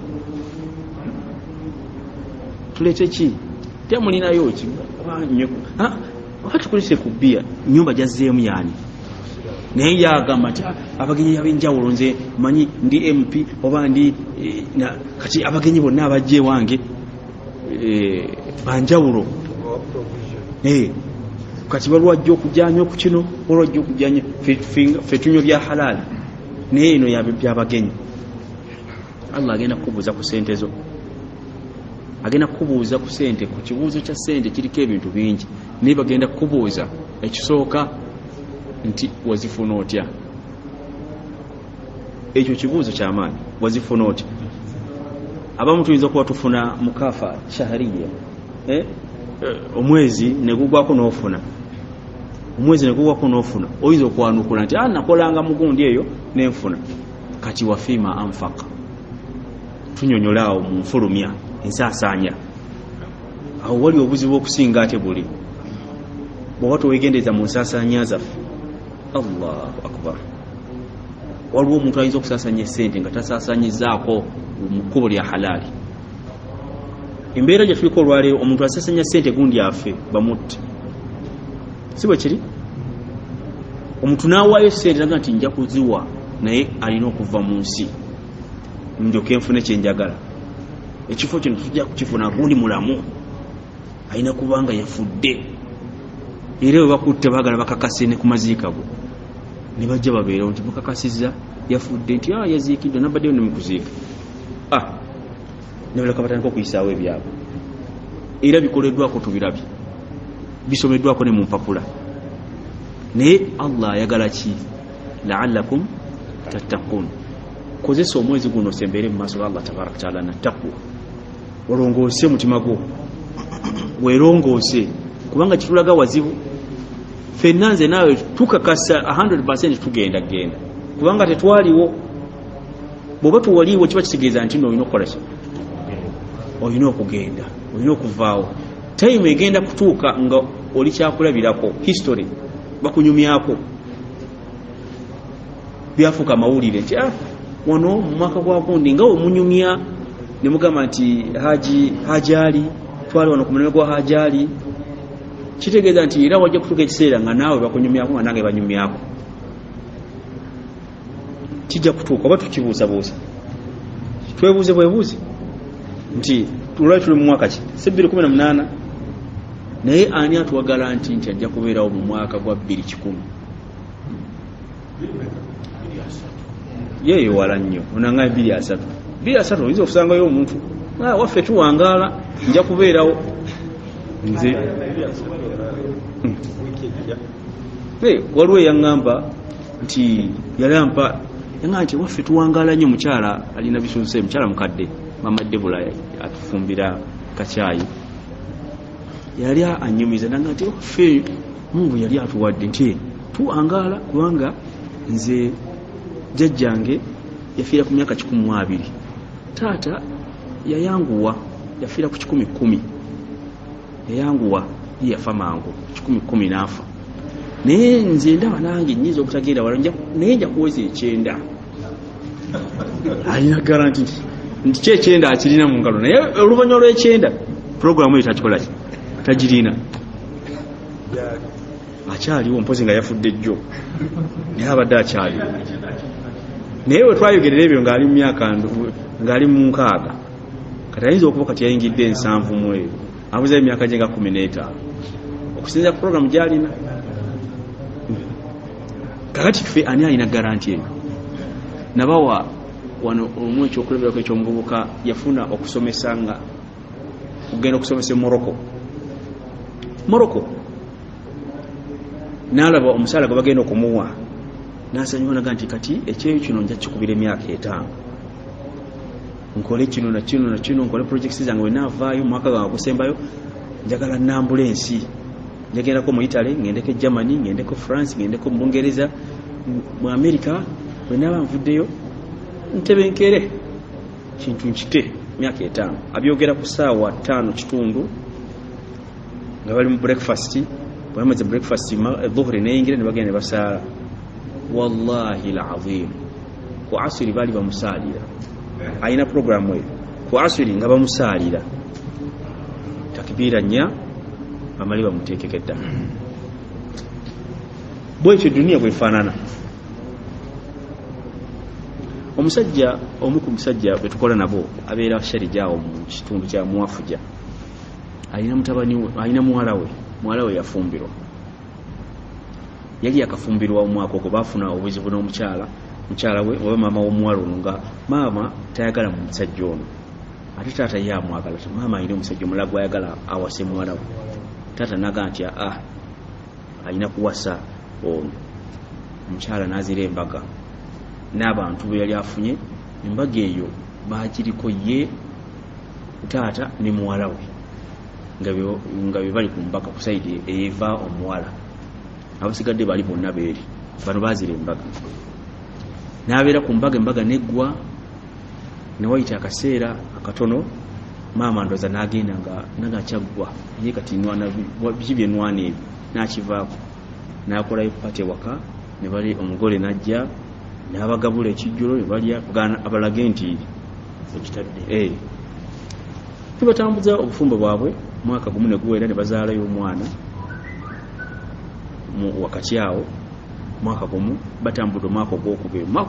Tuleete ki? Temulinayo ki? Batukulise ku bbiya, nnyumba gyazzeemu yaani. Naye yagamba nti abagenyi ab'enjawulo nze manyi ndi MP oba ndi kati abagenyi bonna abajja ewange banjawulo. Kati balwajja okujjanya ku kino olwajja okujjanya ffe tunywa bya halali naye eno by'abagenyi. Allah agenda kukubuuza ku ssente zo, agenda kukubuuza ku ssente. Ku kibuuzo kya ssente kiriko ebintu bingi, naye bagenda kukubuuza ekisooka nti wazifuna otya. Ekyo kibuuzo ky'amaanyi, wazifuna otya. Abamu tuyinza okuba tufuna mukafa shahariya, omwezi negugwako n'ofuna, omwezi negugwako n'ofuna, oyinza okwanukula nti nakolanga mugundi eyo nenfuna. Kati wafiima anfaka, tunyonyolaawo mu nfulumya ensaasaanya. Awo wali obuzibu okusinga ate buli bw'oba towegendeeza mu nsaasaanya zaffe. Allahu akbar. Waliwo omuntu ayinza okusaasanya essente nga tasaasanyizaako mu kkubo lya halaali. Embeera gye tuliko olwaleero, omuntu asaasanya ssente gundi afe bamutte, si bwe kiri? Omuntu n'awaayo ssente naga nti nja kuziwa, naye alina okuva mu nsi njoke nfune kyenjagala. Ekifo kino tujja kukifuna gundi mulamu, alina kubanga yafudde. Era bwe bakutte baagala bakakase ne ku maziika go, ne bajja babeerawo nti mukakasizza yafudde, nti yaziikiddwe, nabaddeyo ne mukuziika. Ne baleka batandika okuyisaawo ebyabwe. Era bikoleddwako tubirabye, bisomeddwako ne mu mpapula. Naye Allah ayagala ki? La'allakum tattaqun. Kozesa omwezi guno osembeere mu maaso ga Allah tabaraka taala na taqwa, olongoose mutima gwo, weerongoose, kubanga kitulaga wazibu. Ffenna nze naawe tukakasa 100% tugenda kubanga tetwaliwo. Bw'oba tuwaliwo kiba kitegeeza nti olina okukola ki? Olina okugenda, olina okuvaawo. Time egenda kutuuka nga oli kyakulabirako, history bakunyumyako, byafuuka amawulire nti wano mu mwaka gwa gundi nga omunyumya, ne mugamba nti Haji Ali, twali wano ku mulembe gwa Haji Ali. Kitegeeza nti era wajja kutuuka ekiseera nga naawe bakunyumyako nga nange banyumyako. Kijja kutuuka oba tukibuusabuusa, twebuuze bwebuuze nti tulwali tuli mu mwaka ki? 2018, naye ani atuwagala nti ajja kubeerawo mu mwaka gwa 2010? Yeeyo wala nnyo, onanga 2003 oyinza okusangayo omuntu waffe tuwangaala, nja kubeerawo nze. Waliwo eyaŋŋamba nti yalampa, yaŋŋamba nti waffe tuwangaala nnyo, mukyala alina bisuuse, mukyala mukadde, Mama Debula atufumbira kacaayi, yali anyumiza nanga nti waffe Mungu yali atuwadde nti tuwangaala, kubanga nze jjajjange yafiira ku myaka 12, taata yayanguwa yafiira ku 10, yayanguwa yafa mangu 10 n'afa. Naye nze ndaba nange nyiza okutagenda wala, naye nja kuweza 9. Alina garanti nti kyekyenda akirina mu ngalo, naye oluvannyuma lw'ekyenda puroguramu eyo takikola ki? Tagirina. Akyaliwo mpozi nga yafudde jjo, naye abadde akyaliwo. Naye bwe twayogerera ebyo ng'ali mu myaka, ng'ali mu 6, kati ayinza okuba kati yayingidde 7 mu eyo, abuza emyaka gye nga 15 okusinza ku puroguramu gy'alina. Kakati ffe ani alina garanti eyo? Nabawa wano omu ekyokulabirako ekyomuvubuka yafuna okusomesa nga kugenda okusomesa Morocco. N'alaba omusaala gwe bagenda okumuwa, n'asanyuka naga nti kati ekyeyo kino nja kikubira emyaka 5, nkole kino na kino na kino, nkole projects zange we naavaayo mu mwaka gange gusembayo, njagala nambulensi, njagendako mu Italy, ngendeko Germany, ngendeko France, ngendeko mu Bungereza, mu America. Bwe naaba nvuddeyo ntebenkere kintu nkite myaka 5. Abyogera ku ssaawa 5:30 nga bali mu breakfast. Bwamaze breakfast dhuhri neyingira ne bagenda ne basaala. Wallahi alazim, ku asiri bali bamusaalira, ayina programu eyo, ku asiri nga bamusaalira, takbira 4 bamali bamuteekeko ddala. Bwekyo duniya bwefaanana. Omusajja omu ku musajja bwe tukola nabo abeera Sharjah mu kitundu kya Muafuja, alina mutabani, alina muwala we yafumbirwa. Yali akafumbirwa omwaka ogwo, baafuna obuzibu n'omukyala mukyala we oba maama w'omuwala ono nga maama tayagala mu musajja ono ate taata ye amwagala maama alina omusajja omulala gwayagala awase muwala we taata naga nti alina kuwasa ono omukyala n'azira embaga n'abantu be yali afunye embaga eyo bagiriko ye taata ne muwala we nga bye bali ku mbaga ku saidi eva omuwala abasigadde bali bonna beeri bano bazira embaga n'abeera ku mbaga embaga neggwa newayita akaseera akatono maama ndoza n'agenda nga kyaggwa ye kati biki byenwana ebyo n'akivaako n'akolayo pate waka ne bali omugole n'ajja n'abagabula ekijjulo ne balya abalage nti ekitadde tubatambuza obufumbo bwabwe mwaka gumu ne guwera ne bazaalayo omwana wakati awo mwaka gumu batambudde omwaka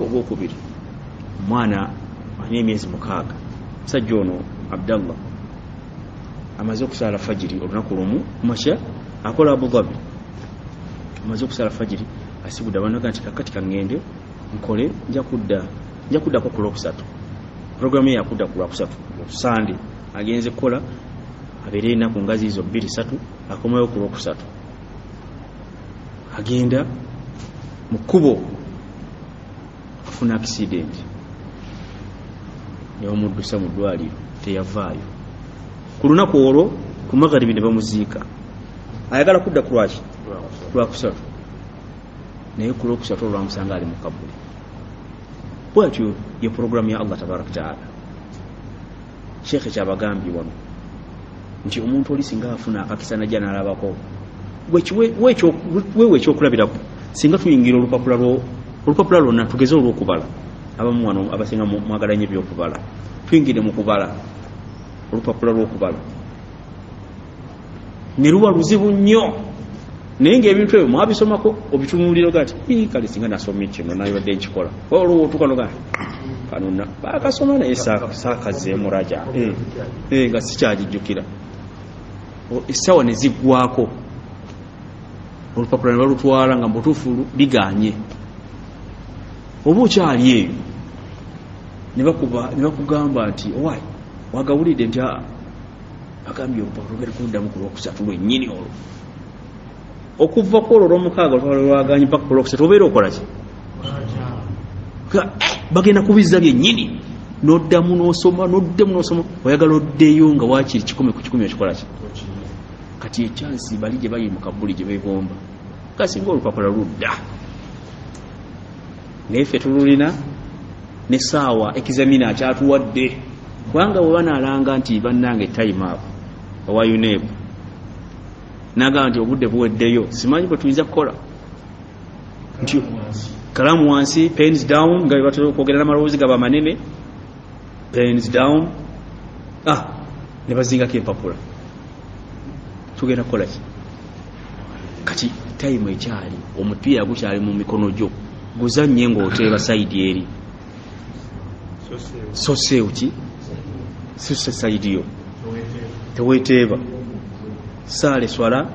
ogwokubiri omwana alina emyezi 6 musajja ono Abdallah amaze okusaala fajiri olunaku lumu makya akola Abu Dhabi amaze okusaala fajiri asibudde abanaga nti kakati kangende nkole nja kuddako ku Lwokusatu programu yakudda ku Lwokusatu Sande agenze kukola abeere ennaku ngazi izo 2-3 akomayo ku Lwokusatu agenda mu kkubo afuna accident yomuddusa mu ddwaliro teyavaayo ku lunaku olwo ku magharibi ne bamuziika ayagala kudda ku Lwokusatu naye ku Lwokusatu olwamusanga ali mu kabuli bwatyo ye programu ya Allah tabaraka taala Sheikh kyabagambye wano nti omuntu oli singa afuna akakisa najja n'alabako wewe ekyokulabirako singa tuyingira olupapula lwonna tugeze olw'okubala abamu wano abasinga mwagala nnyo ebyokubala tuyingire mu kubala olupapula lw'okubala ne luba luzibu nnyo naye ng'ebintu ebyo mwabisomako obitunuuliro gati kale singa nasomye kino nayibadde nkikola olwo otukanoga kanona bakasoma naye saakazeemu raja nga sikyagijjukira essaawa ne ziggwako olupapula ne balutwala nga mubutuufu biganye oba okyali eyo ne bakugamba nti owaayi wagawulidde nti agambye olupapula gari kuddamu ku Lwokusatu lwennyini olwo okuva ku olwo olw'omukaaga lwaganye paka ku Lwokusatu obeera okola ki bagenda kubizza byennyini n'oddamu n'osoma oyagala oddeyo nga waakiri 10 ku 10 ekikola ki kati ekyansi bali gye bali mu kabuli gye beegomba kasinga olupapula ludda naye ffe tululina n'essaawa ekizamini akyatuwadde kubanga bwe banaalanga nti bannange time up owa UNEB nagamba nti obudde buweddeyo simanyi bwe tuyinza kukola nti kalamu wansi pens down nga batera okwogera n'amaloboozi gaba manene pens down ne bazingako empapula tugenda kukola ki kati time ekyali omupiira gukyali mu mikono gyo guzannye ng'oteeba sayidi eri so seuki sise sayidi yo teweeteeba saale swala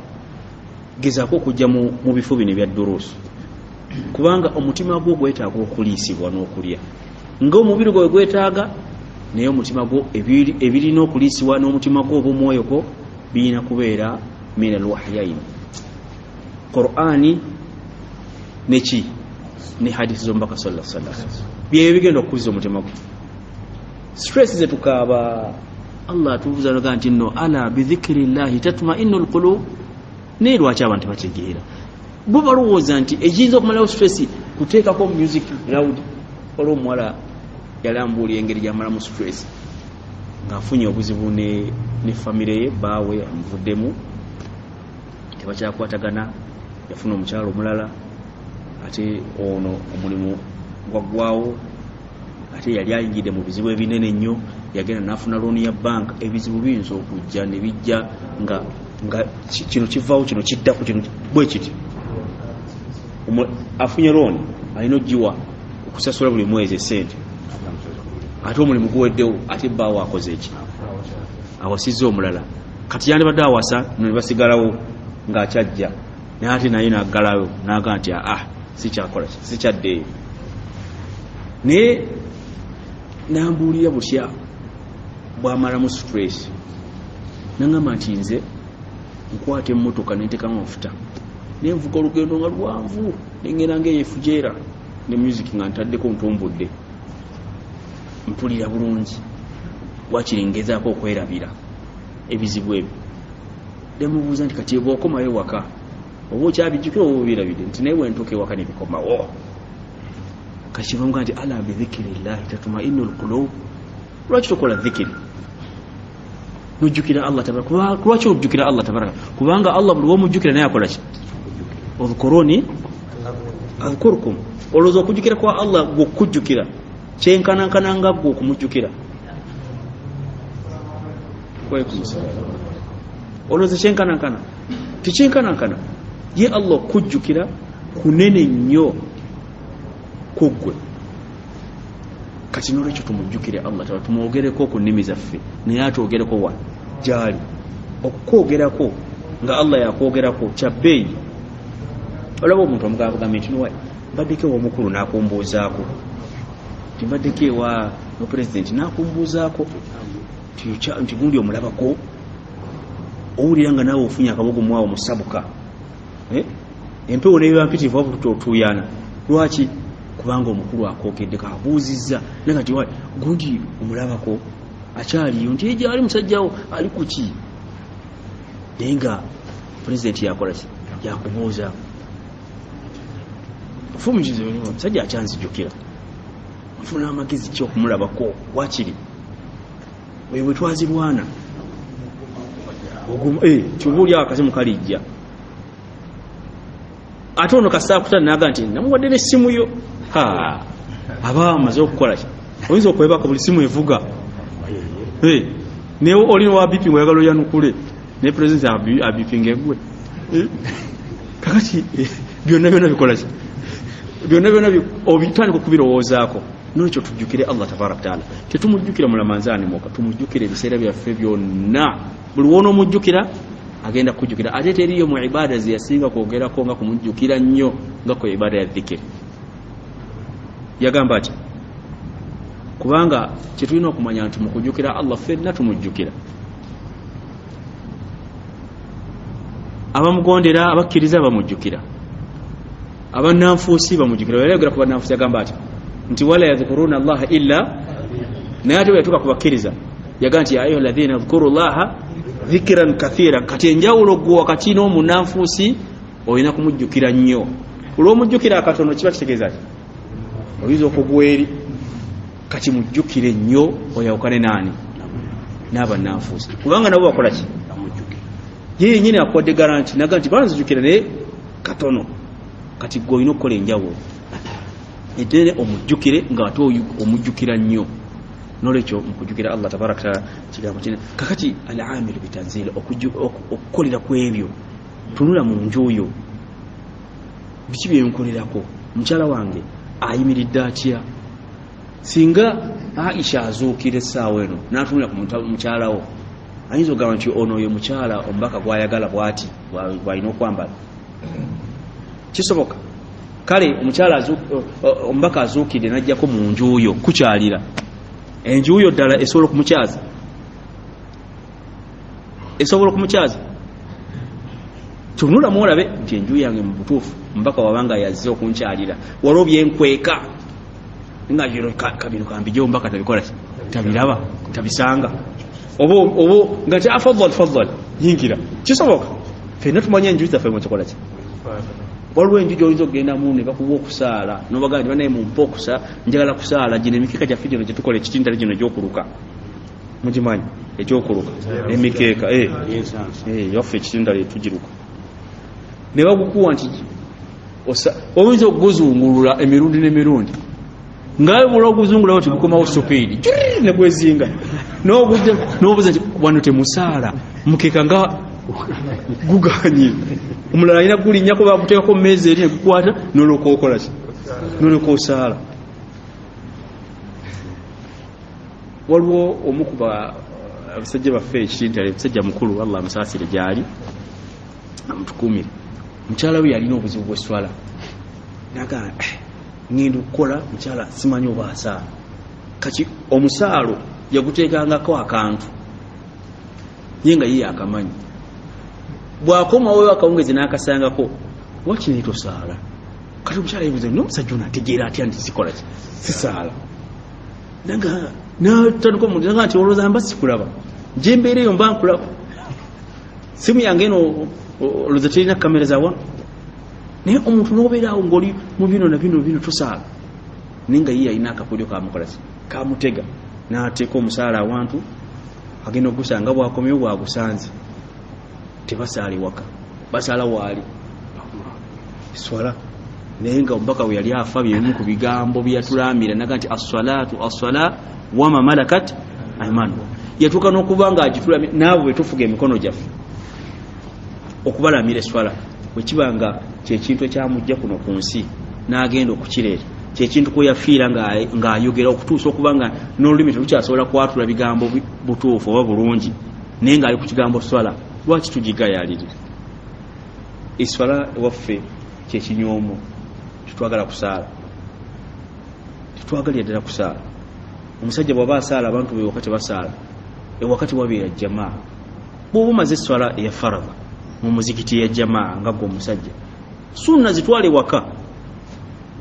gezaako okujja mu bifo bino ebya duruusu kubanga omutima gwo gwetaaga okuliisibwa n'okulya ng'omubiri gwe gwetaaga naye omutima gwo ebirina okuliisibwa n'omutima gwo oba omwoyo gwo birina kubeera min alwahyaini Qur'ani neki ne hadisi z'omubaka sallallahu alaihi wasallam byebyo bigenda okukuza omutima gwo stress ze tukaaba Allah atubuuza noga nti nno ala bidhikirillahi tatma'innu alqulub naye lwaki abantu bategeera bo balowooza nti ekiyinza okumalawo stress kuteekako music loud olw'omuwala yalambuulya engeri gy'amalamu stress ng'afunye obuzibu ne famire ye baawe amuvuddemu tebakyakwatagana yafuna omukyalo omulala ate ono omulimu gwaggwawo ate yali ayingidde mu bizibu ebinene nnyo yagenda n'afuna looni ya banka ebizibu biyinza okujja ne bijja nga kino kivaawo kino kiddaku kino bwe kiti afunye looni alina ogiwa okusasula buli mwezi esente ate omulimu guweddewo ate bbaawo akoze eki awasizza omulala kati yandibadde awasa ne basigalawo ng'akyajja naye ate naye n'aggalayo n'aga nti sikyakola sikyaddeeyo naye nambuulira butya bwamalamu stress nangamba nti nze nkwata emmotoka nentekamu amafuta nenvuga olugendo nga luwanvu nengenda ngaeyefujeera ne music nga ntaddeko ntumbudde mpulira bulungi wakiri ngezaako okwerabira ebizibu ebyo nemubuuza nti kati bwokomayo waka oba okyabijjukira oba obirabidde nti naye bwentuuka ewaka nebikomawo kakivanga nti ala bidhikirillahi tatmainu lqulub. Lwaki tokola dhikiri nojjukira Allah tabaraka? Lwaki ojjukira Allah tabaraka? Kubanga Allah buli womujjukira naye akola ki? Udhkuruni adhkurukum. Olowooza okujjukira kwa Allah gwokujjukira kyenkanankana nga gwe okumujjukira? Olowooza kyenkanankana? Tikyenkanankana. Ye Allah okujjukira kunene nnyo kuggwe. Kati nolwekyo tumujjukire Allah tabaraka, tumwogereko ku nnimi zaffe naye atwogereko wa gyali. Okukwogerako nga Allah yakwogerako kya bbeeyi. Olaba omuntu omugamba nti nowa mbaddeko ewa omukulu n'akumbuuzaako, timbaddeko ewa pulezidenti n'akumbuuzaako nti gundi omulabako, owulira nga naawe ofunye akabogo mwawo musabuka, empewo nebiba mpitivu wabuto otuuyana. Lwaki? Kubanga omukulu akookedde kabuuzizza naye kati wa gundi omulabako akyaliyo nti ejali musajjawo ali kuki, naye nga pulezidenti yakola ki? Yakubuuza. Fumukize musajja akyanzijjukira, nfuna amagezi ki okumulabako wakiri eyo bwe twazirwana kyobaolyawo akazimu kalijja. Ate ono kasaakuta naga nti namuwadde n'essimu yo. Aba amaze okukola ki? Oyinza okwebaka buli simu evuga. Naye oli wa BP oyagala oyanukule ne pulezidenti abipinga egwe. Kakati byonna byonna bikola ki? Byonna byonna obitandika okubirowoozaako. Nolwekyo tujjukire Allah tabaraka taala. Tetumujjukira mulamanzaani moka, tumujjukire ebiseera byaffe byonna. Buli w'onoomujjukira agenda kujjukira. Ate teriyo mu ibaada ze yasinga kwogerako nga kumujjukira nnyo nga ku ibaada ya dhikiri. Yagamba ati kubanga kyetulina okumanya nti mu kujjukira Allah ffenna tumujjukira. Abamugondera abakkiriza bamujjukira, abannanfuusi bamujjukira. Yayogera ku bannanfuusi yagamba ati nti wala yadhkuruna Allaha illa, naye ate bwetuuka ku bakkiriza yagamba nti ya ayuha alladhina dhkuru llaha dhikran kathiran. Kati enjawulo gwe wakati n'omunnanfuusi olina kumujjukira nnyo. Olw'omujjukira akatono kiba kitegeeza ki? Oyinza okugwa eri. Kati mujjukire nnyo oyawukane naani? N'abannanfuusi. Kubanga nabo bakola ki? Ye yennyini akuwadde garanti naga nti banzijjukira naye katono. Kati gwe olina okukola enjawulo edene omujjukire nga ate omujjukira nnyo. Nolwekyo mukujjukira Allah tabaraka taala kigambo kino. Kakati al-aamilu bitanzil, okukolera ku ebyo. Tunula mu njuuyo biki byenkolerako. Mukyala wange ayimiridde atya? Singa Aisha azuukira essaawa eno n'atunula ku mukyalawo, ayinza okugamba nti ono oyo mukyala omubaka gwayagala bw'ati bw'alina okwambala. Kisoboka? Kale omukyala omubaka azuukidde n'ajjako mu njuuyo kukyalira, enjuuyo ddala esobola okumukyaza? Esobola okumukyaza? Tunula mwolabe nti enjuuyo yange mu butuufu omubaka wabanga yazze okunkyalira, waliwo byenkweka nga bino kambijjo omubaka tabikola ki? Tabiraba, tabisanga. Obo nga ti afadhal yingira. Kisoboka? Ffenna tumanye enjuuyi zaffe mwekikola ki? Waliwo enjuuyi oyinza okugendamu ne bakuba okusaala n'obagaa nti banaye mumpa okusa, njagala kusaala gino emikeeka gyaffe gino gye tukola ekitindale gino egy'okuluka. Mugimanyi egy'okuluka emikeeka yaffe ekitindale tugiruka. Ne bagukuwa nti oyinza okuguzungulula emirundi n'emirundi ngawe bula oguzungulawo tigukomawo supiidi ne gwezinga n'obuuza nti wano temusaala mukeeka nga guganye. Omulala alina gulinnyako baguteekako mu mmeeza eri ne gukwata n'olyoka okola ki? N'olyoka osaala. Waliwo omu ku abasajja baffe ekitintale, musajja mukulu Allah amusaasire gyali amutukuumire. Mukyala we yalina obuzibu bw'esswala. Naga ngenda okukola mukyala simanyi oba asaala kati omusaalo yaguteekangako akantu ye nga ye akamanyi bw'akomawo akawungezi n'akasangako wakinaye tosaala kati omukyala yebuuza n'omusajja ono ategeera atya nti sikola ki sisaala nanga natandika omuga nti olowooza mba sikulaba gye mbeera eyo mba nkulaba simu yange eno olowooza terina kamera zawa naye omuntu n'obeeraawo ng'oli mu bino na bino tosaala naye nga ye alina akakodyo kamukola ki kamutega n'ateeka omusaala awantu agenda ogusanga bwakomyewo bwagusanze tebasaala ewaka basaala waali swala naye nga omubaka we yali afa byemu ku bigambo byeyatulaamira naga nti assala wama malakat aimanuha yatuuka n'okuba nga agitulamira naabo betufuga emikono gyaffe okubalamira eswala bwekiba nga kyekintu ekyamujja kuno ku nsi n'agenda okukireeta kyekintu kweyafiira ng'ayogera okutuusa okuba nga n'olulimi telukyasobola kwatula bigambo butuufu oba bulungi naye ng'ali ku kigambo swala lwaki tugigayaalirira eswala ewaffe kyekinyoomo tetwagala kusaala tetwagalira ddala kusaala omusajja bw'aba asaala abantu be wakati basaala ewakati wabeera jamaa bw'oba omaze eswala eya faradha mu muzikiti ya jamaa nga gwe omusajja sunna zitwale waka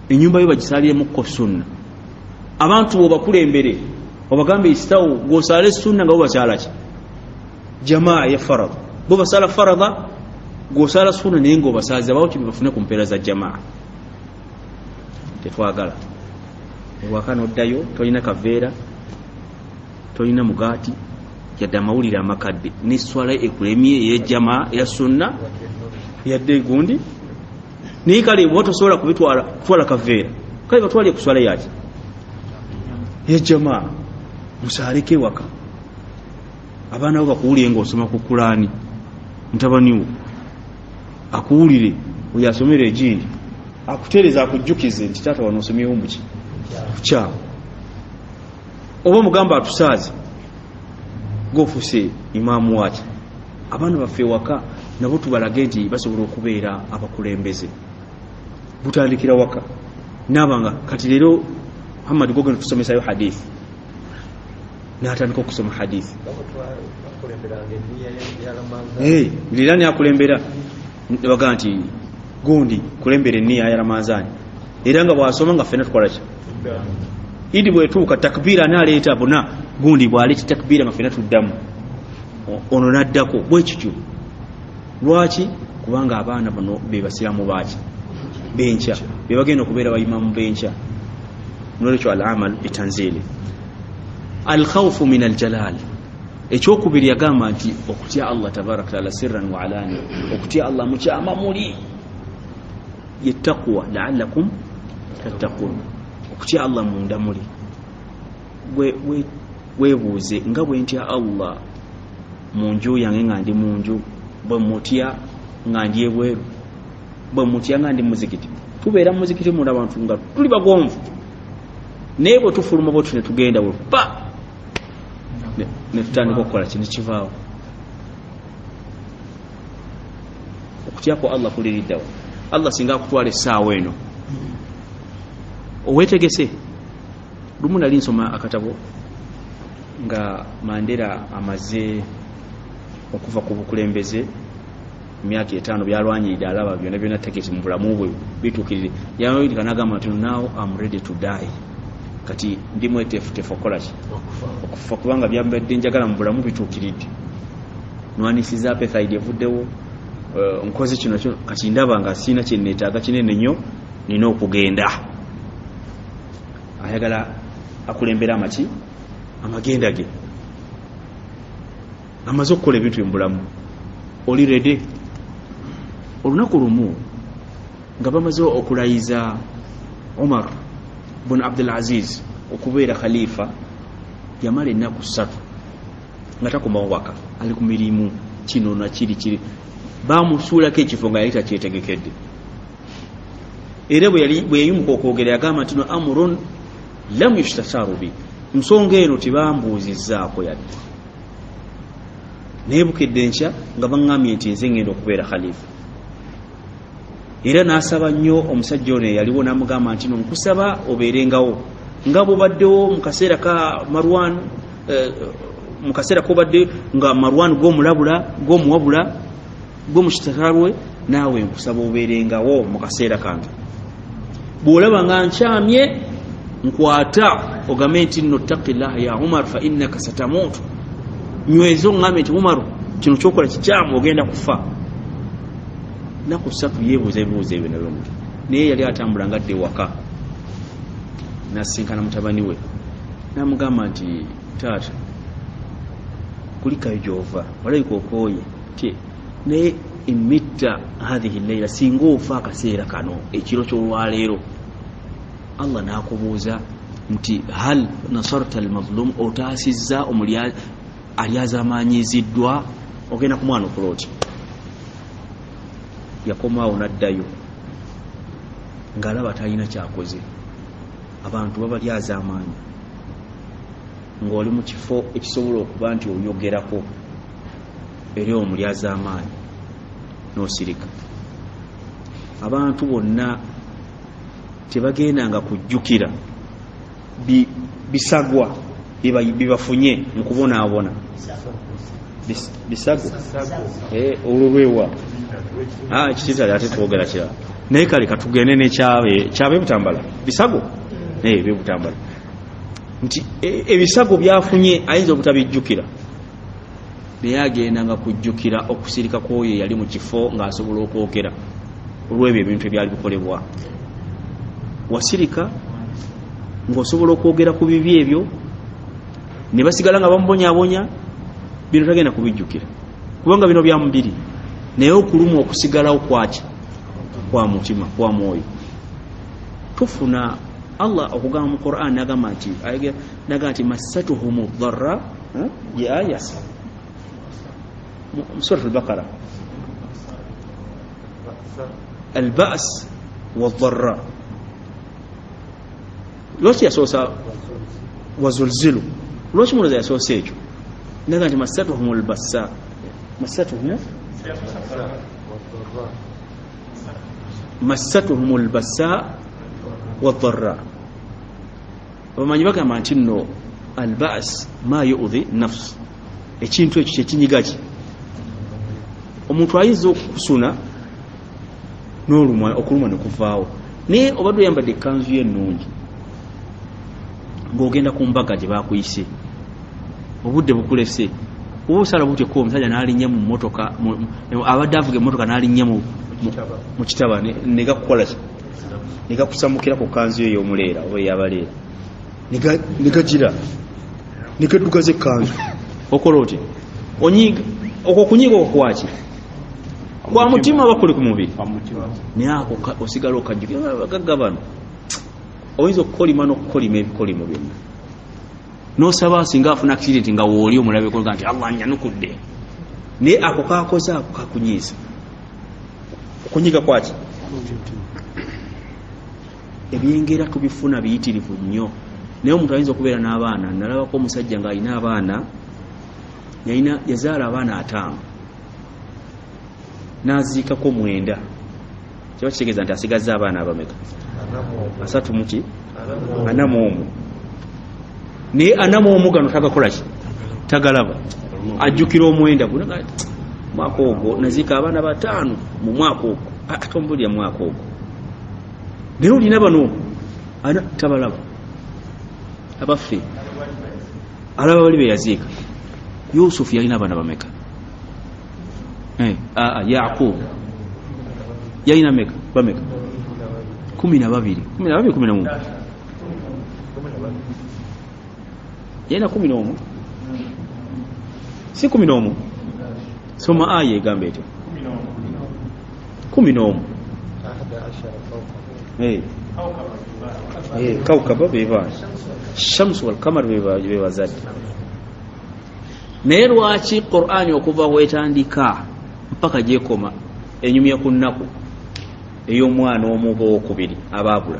enyumba yo bagisaaliremukko sunna abantu bw'obakulembere obagambe isitawo gw'osaala sunna nga bo basaala ki jamaa ya faradha bo basaala faradha gw'osaala sunna naye ng'obasaaza bawo kibi bafune ku mpeera za jamaa tetwagala ewaka n'oddayo tolina kaveera tolina mugaati yadde amawulire amakadde n'eswala ekulemye ey'ejamaa eya sunna yadde gundi naye kale bwe tosobola kubitwala kutwala kaveera kale batwale ku swala yaki ey'ejamaa musaaleko ewaka abaana bo bakuwulire ng'osoma ku Kulaani mutabaniwo akuwulire oyo asomera egindi akuteereza akujjukize nti taata wano osomyewo muki kukyawo oba omugamba atusaaze ng'ofuuse imaamu waki abaana baffe ewaka nabo tubalage nti basobola okubeera abakulembeze butandikira waka naabanga kati leero Muhammad gogenda tusomesayo hadithi n'atandika okusoma hadithi leera nyakulembera baga nti gundi kulembera enniya ya Ramadhani era nga bw'asoma nga ffenna tukola ki idi bwetuuka takbiira anaaleeta bonna gundi bw'aleeta takbiira nga ffenna tuddamu ono n'addako bwe kityo lwaki kubanga abaana bano be basiraamu baaki benkya be bagenda okubeera bayimamu benkya nolwekyo al-amal bitanzili al-khawfu min al-jalal ekyokubiri yagamba nti okutya Allah tabaraka taala sirran wa alani okutya Allah mukyama muli yettaqwa la'allakum tattaqun okutya Allah munda muli webuuze nga bwe ntya Allah munju yange nga ndi munju bwe mutya nga ndi ebweru bwe mutya nga ndi muzikiti tubeera muzikiti munda abantu nga tuli bagonvu naye bwe tufuluma bwe tune tugenda bwe pa ne tutandika okukola kino kivaawo okutya kwa Allah kuliriddawo Allah singa akutwala essaawa eno oweetegese lumu nali nsoma akatabo nga Mandela amaze okuva ku bukulembeze emyaka 5 byalwanyiridde alaba byonna byonna teketi mu bulamu bwe bituukirire yayolika n'agamba nti now I'm ready to die kati ndi mweteefuteefu okukola ki okufa kubanga byambadde njagala mu bulamu bituukiridde nwanisiza apethaidi evuddewo nkoze kino kati ndaba nga siina kye neetaaga kinene nnyo nina okugenda ayagala akulembera amaki amagenda ge amaze okukola ebintu mu bulamu oli rede olunaku lumu nga bamaze okulayiza Omar bin Abdul Aziz okubeera khalifa yamala ennaku 3 nga takomawo waka ali ku mirimu kino na kiri bamusuulako ekifo nga yali takyetegekedde era bwe yayimuka okwogera yagamba nti no amurun lam yushtasaru bi nsonga eno tebambuuzizzaako yadde naye bukedde nkya nga baŋŋambye nti nze ngenda okubeera khalifa era n'asaba nnyo omusajja ono yaliwo n'amugamba nti nkusaba obeerengawo nga bwobaddewo mu kaseera ka Marwan mu kaseera kobadde nga Marwan gw'omulabula gw'omuwabula gw'omukitarwe naawe nkusaba obeerengawo mu kaseera kange bw'olaba nga nkyamye nkwata ogambe nti nno ttaqillaha ya Umar fa innaka satamuutu nyweza oŋŋambe nti Umaru kino kyokola kikyamu ogenda kufa naku ssatu yeebuuza ebibuuzo ebyo nabyo naye yali atambula ngadde waka nasisinkana mutabani we n'amugamba nti taata kulikayo gy'ova walabika okooye ti naye emitta hathihi lleila singa ofa akaseera kano ekiro ky'olwaleero Allah n'akubuuza nti hal nasarta almazlum otaasizza alyazamanyiziddwa ogenda ku mwana okuloti yakomaawo n'addayo ng'alaba talina kyakoze abantu babalyaza amaanyi ng'oli mu kifo ekisobola okuba nti oyogerako eri omulyaza amaanyi n'osirika abantu bonna tebagendanga kujjukira bisagwa bibafunye mu kubonaabona bisago olulwewa ekititali ate twogera kirala naye kale katugende nekyabe butambala bisago bebutambala nti ebisago byafunye ayinza obutabijjukira naye agendanga kujjukira okusirika kwoyo yali mu kifo ng'asobola okwogera olw'ebyo ebintu ebyali bikolebwa wasirika ng'osobola okwogera ku bibi ebyo ne basigala nga bamubonyaabonya bino tagenda kubijjukira kubanga bino bya mubiri naye okulumwa okusigalawo kwaki kwa mutima kwa mwoyo tufuna Allah okugamba mu Qur'an nagamba nti massatuhumu dharra ye aya surah al-Baqara al-ba's wad-dharra lwaki yasoosa wazulzilu lwaki munoza yasoosa ekyo naga nti massatuhumu al-bassa massatuhumu al-bassa wad-dharra bamanyi bagamba nti nno al-ba's ma yu'dhi nafs ekintu ekyo kyekinyigaki omuntu ayinza okusuna n'olumwa okulumwa ne kuvaawo naye obadde oyambadde ekkanzu ye ennungi ng'ogenda ku mbaga gye baakuyise obudde bukulese oba osala butyeko omusajja n'alinnya mu mmotoka abadde avuga emmotoka n'alinnya mu kitaba ne gakukola ki ne gakusamukira ku kkanzu yo ey'omuleera oba ey'abaleera ne gagira ne gaddugaza ekkanzu okola oti onyiiga okwo kunyiiga okwo kwaki kwa mutima oba kuli ku mubiri naye ako osigala okajjukira bagagga bano oyinza okukolima n'okukolima ebikolimo byonna n'osaba singa afuna accident nga wooli omulabe kologa nti Allah nyanukudde naye ako kakoze ako kakunyiisa okunyiga kwaki ebyengera tubifuna biyitirivu nnyo naye omuntu ayinza okubeera n'abaana nalabako omusajja ng'alina abaana yazaala abaana 5 n'aziikako 9 kiba kitegeeza nti asigazza abaana abameka 41 naye 41 gano tagakola ki tagalaba ajjukira 9 guno mwaka ogwo naziika abaana 5 mu mwaka ogwo atombulira mwaka ogwo naye olina bano tabalaba abaffe alaba bali be yaziika Yusufu yalina abaana bameka Yaqub yalina meka bameka 12 11 yalina 11 si 11 soma aya egamba etyo 11 kawkaba beba shamsu wal qamar beba zati naye lwaki Qur'ani okuva wetandika mpaka gyekoma enyumya ku nnaku ey'omwana omuva owokubiri abaabula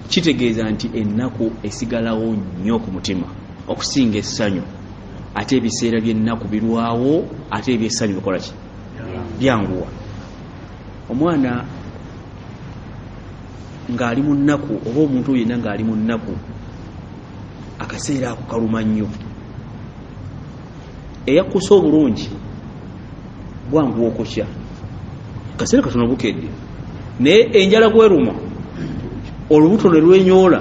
kitegeeza nti ennaku esigalawo nnyo ku mutima okusinga essanyu ate ebiseera by'ennaku birwawo ate ebyessanyu bikola ki byanguwa omwana ng'ali mu nnaku oba omuntu yenna ng'ali mu nnaku akaseera ako kaluma nnyo eyakusa obulungi bwangu okukya akaseera katono bukedde naye enjala bweruma olubuto ne lwenyoola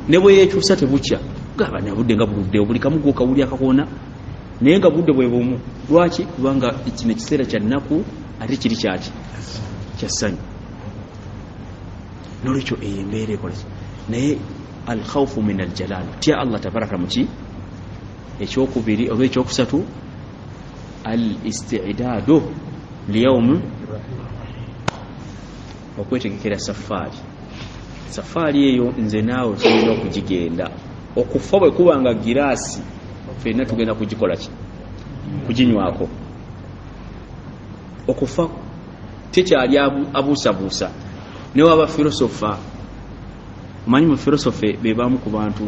ne bwe yeekyusa tebukya gaba nabudde nga buluddewo buli kamu gwokawuli akakoona naye nga budde bwe bumu lwaki kubanga kino ekiseera kya nnaku ate kiri kyaki kyassanyu nolwekyo eyo embeera ekola naye alkhawfu min aljalal tya Allah tabaraka muki ekyokubiri oba ekyokusatu al isti'daadu liyawm okwetegekera safaari eyo nze naawe tulina okugigenda okufa bwe kubanga giraasi ffenna tugenda kugikola ki kuginywako okufa tekyali abuusabuusa newaba filosofa omanyi mu filosofe bebamu ku bantu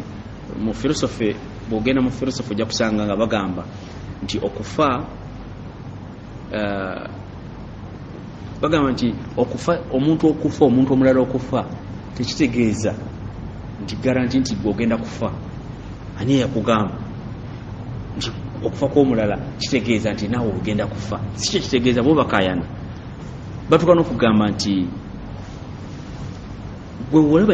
mu filosofe bwogenda mu filosofe ojja kusanga nga bagamba nti okufa bagamba nti okufa omuntu okufa omuntu omulala okufa tekitegeeza nti garanti nti bwogenda kufa ani yakugamba nti okufa kw'omulala kitegeeza nti naawe ogenda kufa sikyo kitegeeza bo bakayana batuka n'okugamba nti gwe olaba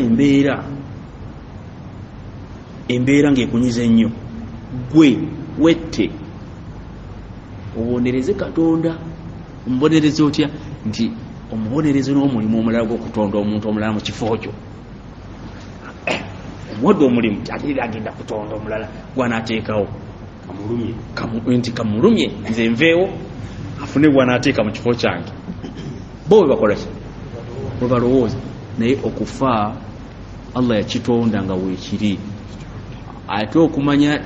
embeera ng'ekunyiza ennyo gwe wette obonereze Katonda omubonereze otya nti omubonereze n'omulimu omulala gw'okutonda omuntu omulala mu kifo kyo omuwadde omulimu ate agenda kutonda omulala gwanaateekawo nti kamulumye nze nveewo afune gwanaateeka mu kifo kyange bo bwe bakola ki bwe balowooza naye okufa Allah yakitonda nga weekiri ate okumanya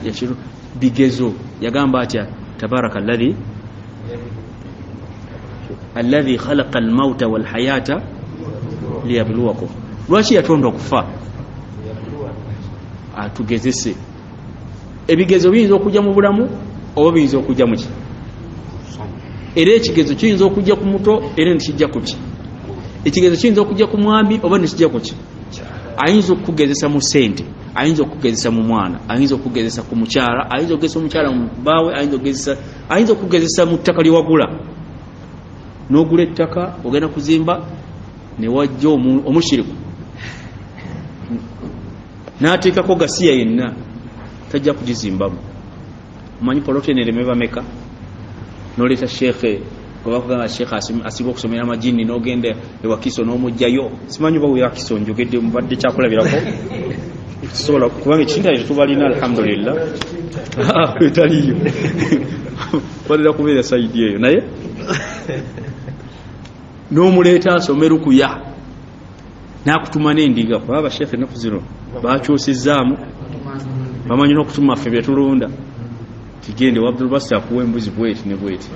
bigezo yagamba atya tabaraka alladhi khalaqa almauta walhayata liyabluwakum lwaki yatonda okufa atugezese ebigezo biyinza okujja mu bulamu oba biyinza okujja muki era ekigezo kiyinza okujja ku muto era nekijja kuki ekigezo kiyinza okujja ku mwami oba nekijja kuki ayinza okukugezesa mu sente ayinza okukugezesa mu mwana ayinza okukugezesa ku mukyala ayinza okugezesa omukyala mu baawe ayinza okukugezesa mu ttaka lyewagula n'ogula ettaka ogenda kuzimba ne wajja omushiriku n'ateekako gasiya yenna tajja kugizimbamu omanyi polote nereme bameka noleeta sheekhe gwebakugamba sheekhe asiba okusomera amajini n'ogenda ewakiso n'omugjayo simanyi oba wewakiso njogedde mubadde kyakulabirako tusobola kubanga ekintu tetubalina alhamdulillah etaliyo balira kubeera saidi eyo naye n'omuleeta asome rukuya n'akutuma n'endiga kuba abasheekhe ennaku zino bakyusizaamu bamanyi n'okutuma ffe byetulunda kigende wabdulbasi akuwa embuzi bweti ne bweti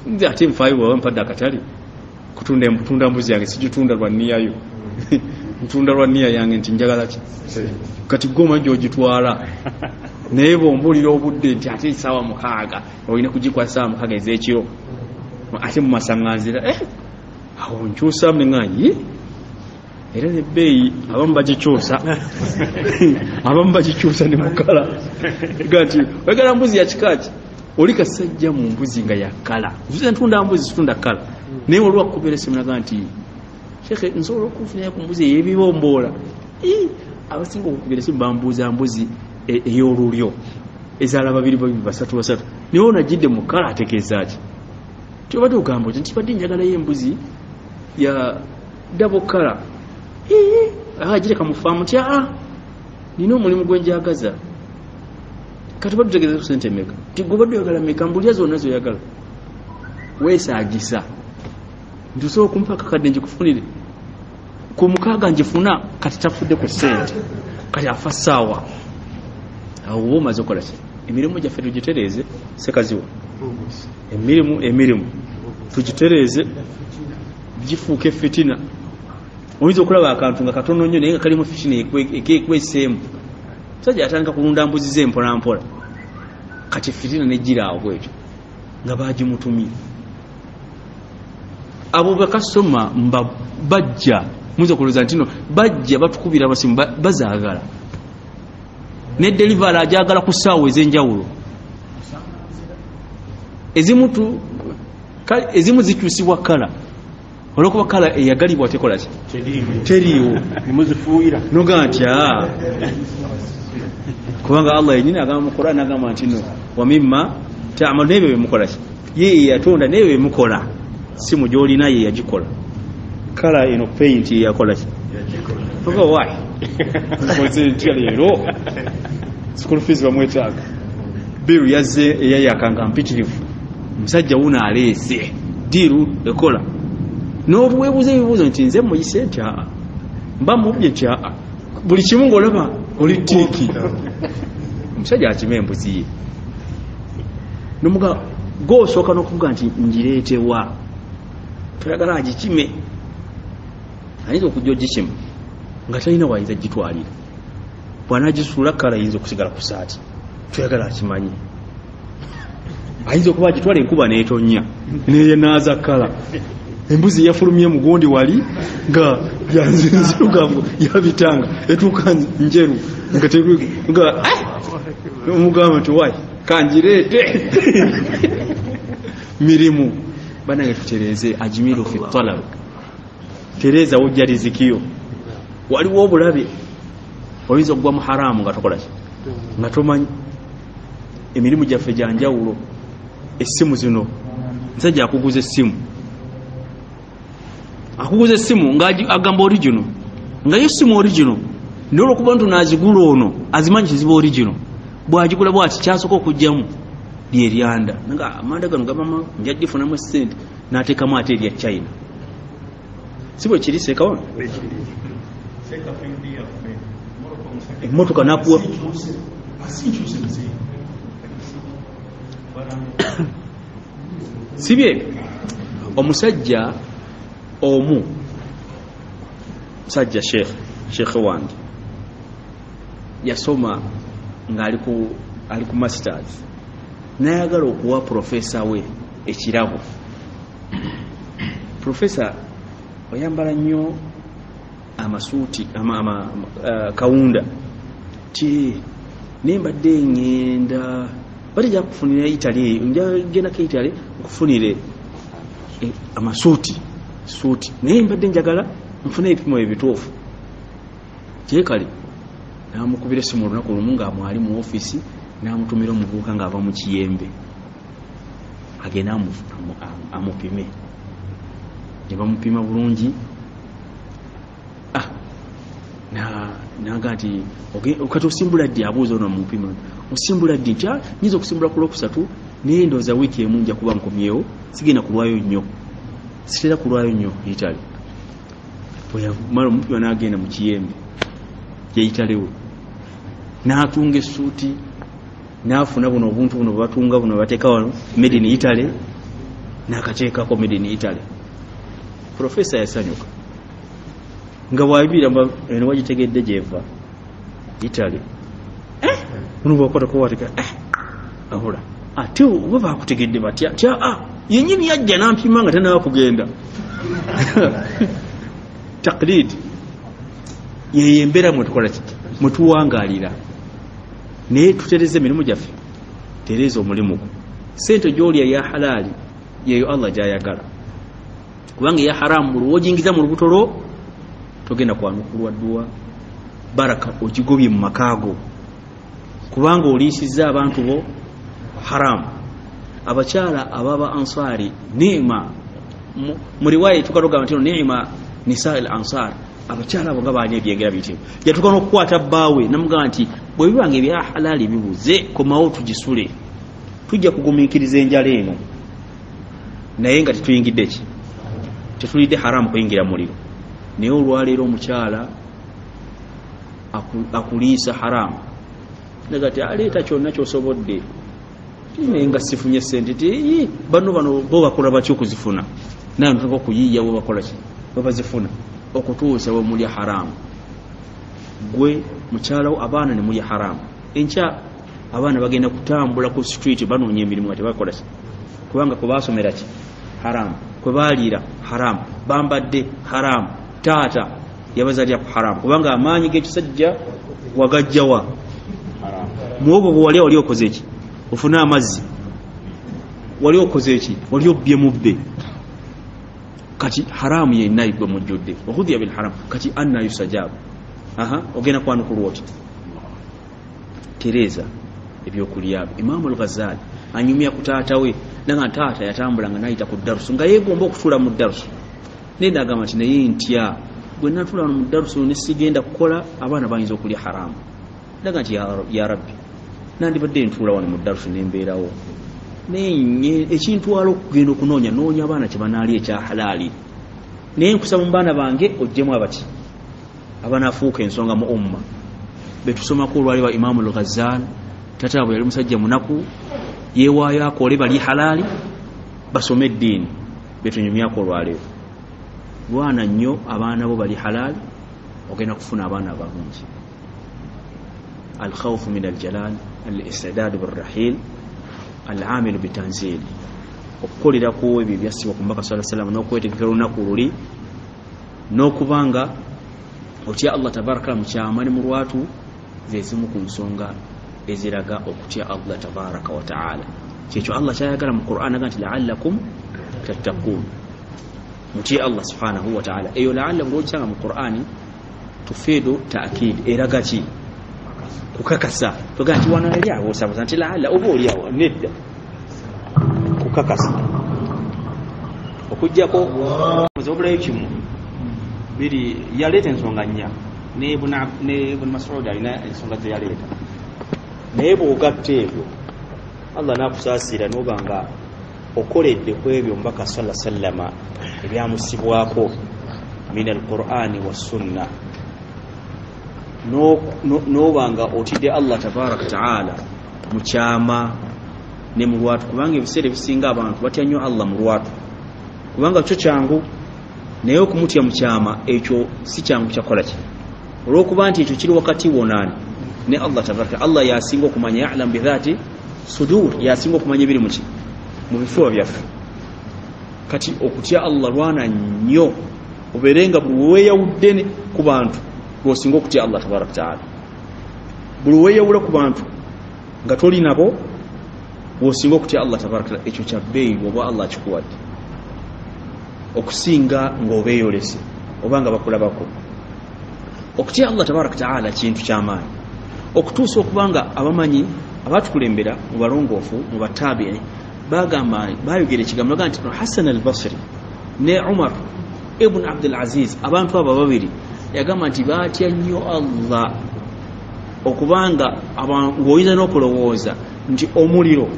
nze ate nfaayo bwaba mpadde akatale kutunda mbuzi yange sigitunda lwa nniyayo ntunda lwa nniya yange nti njagala ki kati goma gyogitwala naye bombuulira obudde nti ate essaawa 6 olina kugikwasa essaawa 6 ez'ekiro ate mu masaŋŋanzira awo nkyusamu neŋŋanyi era nebbeeyi abamu bagikyusa ne mukala ga nti oyagala mbuzi ya kikaaki oli kasajja mu mbuzi nga yakala nze ntunda mbuzi situndakala naye olwa kubeera semunaga nti shekhe nsobola okufunira ku mbuzi ey'ebibomboola abasinga okukubira simu bambuuza mbuzi ey'olulyo ezaala 2-3 naye onagidde mu kala ategeeza ki tobadde ogamba oti ntibadde njagalayo embuzi ya dabo kala agireka mu faamu ti nina omulimu gwenjagaza kati badde tutegeeza ku sente meka ti gwe badde oyagala meka mbulya zonna zoyagala weesaagisa nti osobola okumpa akakadde njikufunire ku 6 njifuna kati tafudde ku sente kati afa ssaawa awo oba omaze okola ki emirimu gyaffe tugitereeze sekaziwa emirimu tugitereeze gifuuka efitina oyinza okulaba akantu nga katono nnyo naye nga kalimu fitina ekekweseemu musajja yatandika kulunda mbuzi ze mpolampola kati fitina nejjiraawo bwekyo nga bagimutumye abo bakasoma mba bajja muzo kuloza ntino bajja batukubira abasimu bazaagala ne deliver ajagala ku ssaawa ez'enjawulo ezimu zikyusibwa kala olwokuba kala eyagalibwa tekola ki teriiwo nimuzifuuyira noga nti kubanga Allah yenyini agamba mu Qur'an agamba nti no wa mimma ta'malu nebyo bemukola ki ye yatonda nebyo bemukola si mu gyolina ye yagikola kala eno paint yakola ki oga why leero school fees bamwetaaga biru yazze eyayakanga mpitirivu musajja wuno aleese diru ekola n'obuweebuuza ebibuuzo nti nze muyise nti mba mubye nti buli kimu ng'olaba oli tiiki omusajja akima embuzi ye nomuga gw'osooka n'okuvuga nti ngireetewa toyagala agikime ayinza okujja ogikima nga talina wayinza gitwalira bw'anaagisuula kala ayinza okusigala ku saati toyagala akimanyi ayinza okuba agitwala enkuba n'etonya neyenaaza kala embuzi yafulumye mugondi wali nga yanzirugavu yabitanga etuuka njeru nga omugamba nti wayi kanjireete mirimu banange tutereeze ajimiru fi talab tereeza wojja rizikiyo waliwo obulabe oyinza okugwa mu haramu nga tokola ki nga tomanyi emirimu gyaffe gyanjawulo essimu zino nsajja akuguza essimu ng'agamba original nga yo essimu original n'olwokuba nti naazigula ono azimanyi kiziba original bw'agigula bw'ati kyasooka okugjamu lyeryanda nga amanda gano gabama njagifunamu sente n'ateekamu ate erya China si bwe kiri seekawa emmotoka nakuwa sibye omusajja omu musajja sheekh wange yasoma nga ali ku masters nayagala okuwa profesa we ekirabo profesa oyambala nnyo amasuuti kawunda ti nembadde ngenda batejja kufunira Italy njagendako Italy okufunire amasuuti naye mbadde njagala nfune ebipimo ebituufu kyekale namukubira essimu olunaku lumu ngaamwali mu ofisi namutumira omuvubuka ng'ava mu kiyembe agenda amupime ne bamupima bulungi naga nti kati osimbula ddi abuuza ono mupima osimbula ddi nti nyinza okusimbula ku lwokusatu naye ndowooza wiiki emu nja kuba nkomyewo sigenda kulwayo nnyo sitera kulwayo nnyo Italy bweyamala omupima n'agenda mu kiyembe gyeyitalewo n'atunga essuuti n'afuna buno obuntu buno bwebatunga buno bateeka wano made in Italy n'akateekako made in Italy profesa yasanyuka nga bwabira eno wagitegedde gyeva Italy buno bwakwatako wateka ahola ate oba bakutegedde batya tya yenyini yajja nampima nga tanaba kugenda taklid yeyembera mwetukola kiti mwetuwangalira naye tutereze emirimu gyaffe tereza omulimu gwo sente gyolya ya halaali yeyo Allah gyayagala kubanga ya haramu lwojingiza mu lubuto lwo togenda kwanukulwa dduwa baraka ogigobye mu makaago kubanga oliisizza abantu bo haramu abakyala ababa ansari neema mu riwaya tukaloga nti neema nisa al ansar abakyala abo nga baani ebyengera biti yatuka n'okukwata bbaawe namugamba nti bwe bibanga ebya halaali bibuze komawo tugisule tujja kugumiikiriza enjala eno naye nga tetuyingidde ki tetulidde haramu kuyingira muliro naye olwaleero omukyala akuliisa haramu naga ti aleeta kyonna kyosobodde naye nga sifunye sente ti bano bo bakola batya okuzifuna naye ntuka okuyiiya bo bakola ki babazifuna okutuusa we mulya haramu gwe mukyalawo abaana ne mulya haramu enkya abaana bagenda kutambula ku street banoonya emirimu nga tebakola ki kubanga kubasomera ki haram, kwe baliira haram, bambadde haram, taata yabazalira ku haram, kubanga amaanyi g'ekisajja wagajjawa muwogo gwe wali okoze eki, ofune amazzi wali okoze eki, wali obbye mubbe, kati haramu yenna gwe mujjudde, wakhudhiya bil haram, kati anna yusajabu. Ogenda kwanukula oti tereza ebyokulya. Imamu al-Ghazali anyumya ku taata we, nanga taata yatambulanga nayita ku darusu nga yeegomba okutuula mu darusu, naye nagamba nti naye ntya bwe natuula mu darusu ne sigenda kukola, abaana bayinza okulya haramu. Ndaga nti ya rabbi, nandibadde ntuula wano mu darusu nembeerawo, naye ekintwala okugenda okunoonya noonya abaana kye banaalya ekya halaali, naye nkusaba mu baana bange oggyemu abati abanaafuuka ensonga mu umma. Betusomako olwali wa Imamu al-Ghazali, tata bwe yali musajja munaku, yeewaayo akole bali halaali, basome eddiini. Betunyumyako olwaleero, lwana nnyo abaana bo bali halaali, ogenda kufuna abaana abalungi. Al-khawfu min al-jalal, al-istidadu bir-rahil, al-amilu bitanzil. Okukolerako ebyo byassibwa ku mbaka sallallahu alayhi wa sallam, n'okwetegekera olunaku luli, n'okubanga otya Allah tabaraka mu kyama ne mu lwatu, zezimu ku nsonga eziraga okutya Allah tabaraka wa ta'ala. Kyekyo Allah kyayagala mu Qur'an aga nti la'allakum tattaqun, mutya Allah subhanahu wa ta'ala. Eyo la'alla ng'okyanga mu Qur'ani tufeedo ta'kid, eraga ki? Kukakasa. Toga nti wano yali awo sabuza nti la'alla oba oli awo, nedda kukakasa. Okujjako obulayo kimu biri yaleeta ensonga nnya, ne Ibn Mas'ud alina ensonga ze yaleeta, naye bw'ogatta ebyo Allah n'akusaasira n'obanga okoledde ku ebyo mbaka sallallahu alayhi wa sallama ebyamusibwako min al-Qur'ani wa sunna, n'obanga otidde Allah tabaraka ta'ala mu kyama ne mu lwatu, kubanga ebiseera ebisinga abantu batya nnyo Allah mu lwatu, kubanga kyo kyangu, naye okumutya mu kyama ekyo si kyangu kyakola ki, olw'okuba nti ekyo kiri wakati wonaani ne Allah tabaraka. Allah yasinga okumanya, ya'lam bi dhati sudur, yasinga okumanya ebiri muki mu bifuba byaffe. Kati okutya Allah lwana nnyo, obeerenga buli weeyawudde ku bantu lw'osinga okutya Allah tabaraka ta'ala, buli weeyawula ku bantu nga toli nabo lw'osinga okutya Allah tabaraka ta'ala. Ekyo kya bbeeyi bw'oba Allah kikuwadde okusinga ng'obeeyolese oba nga bakulabako. Okutya Allah tabaraka ta'ala kintu ky'amaanyi, okutuusa okubanga abamanyi abatukulembera mu balongoofu mu batabi'i bagamba, bayogera ekigambo baga nti Hassan al-Basri ne Umar ibn Abdul Aziz, abantu abo babiri yagamba nti batya nnyo Allah okubanga ng'oyinza n'okulowooza nti omuliro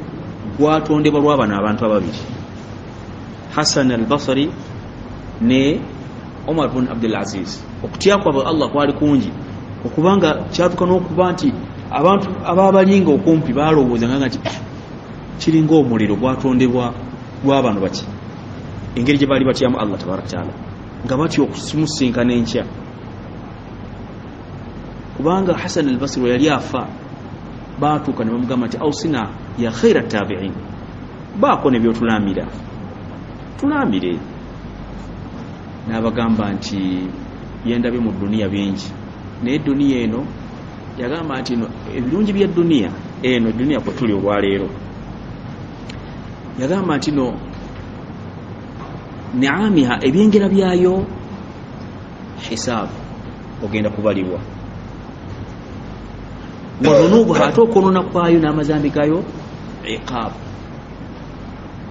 gwatondebwa lw'abano abantu ababiri, Hassan al-Basri ne Umar ibn Abdul Aziz. Okutya kwabwe Allah kwali kungi okubanga kyatuka n'okuba nti abantu ababalinga okumpi balowooza nga nti kiringa omuliro gwatondebwa lw'abano baki, engeri gye baali batyamu Allah tabaraka ta'ala, nga batya okumusinkana enkya. Kubanga Hassan al-Basri we yali afa, baatuuka ne bamugamba nti awsina ya khaira tabi'in, baako ne by'otulamira tulamire. N'abagamba nti yendabye mu duniya bingi, naye duniya eno yagamba nti ebirungi bya duniya eno, duniya kwe tuli olwaleero, yagamba nti no ni'amiha, ebyengera byayo hisaabu, ogenda kubalibwa, wadunubuha, ate okwonona kwayo n'amazambi gayo iqaabu,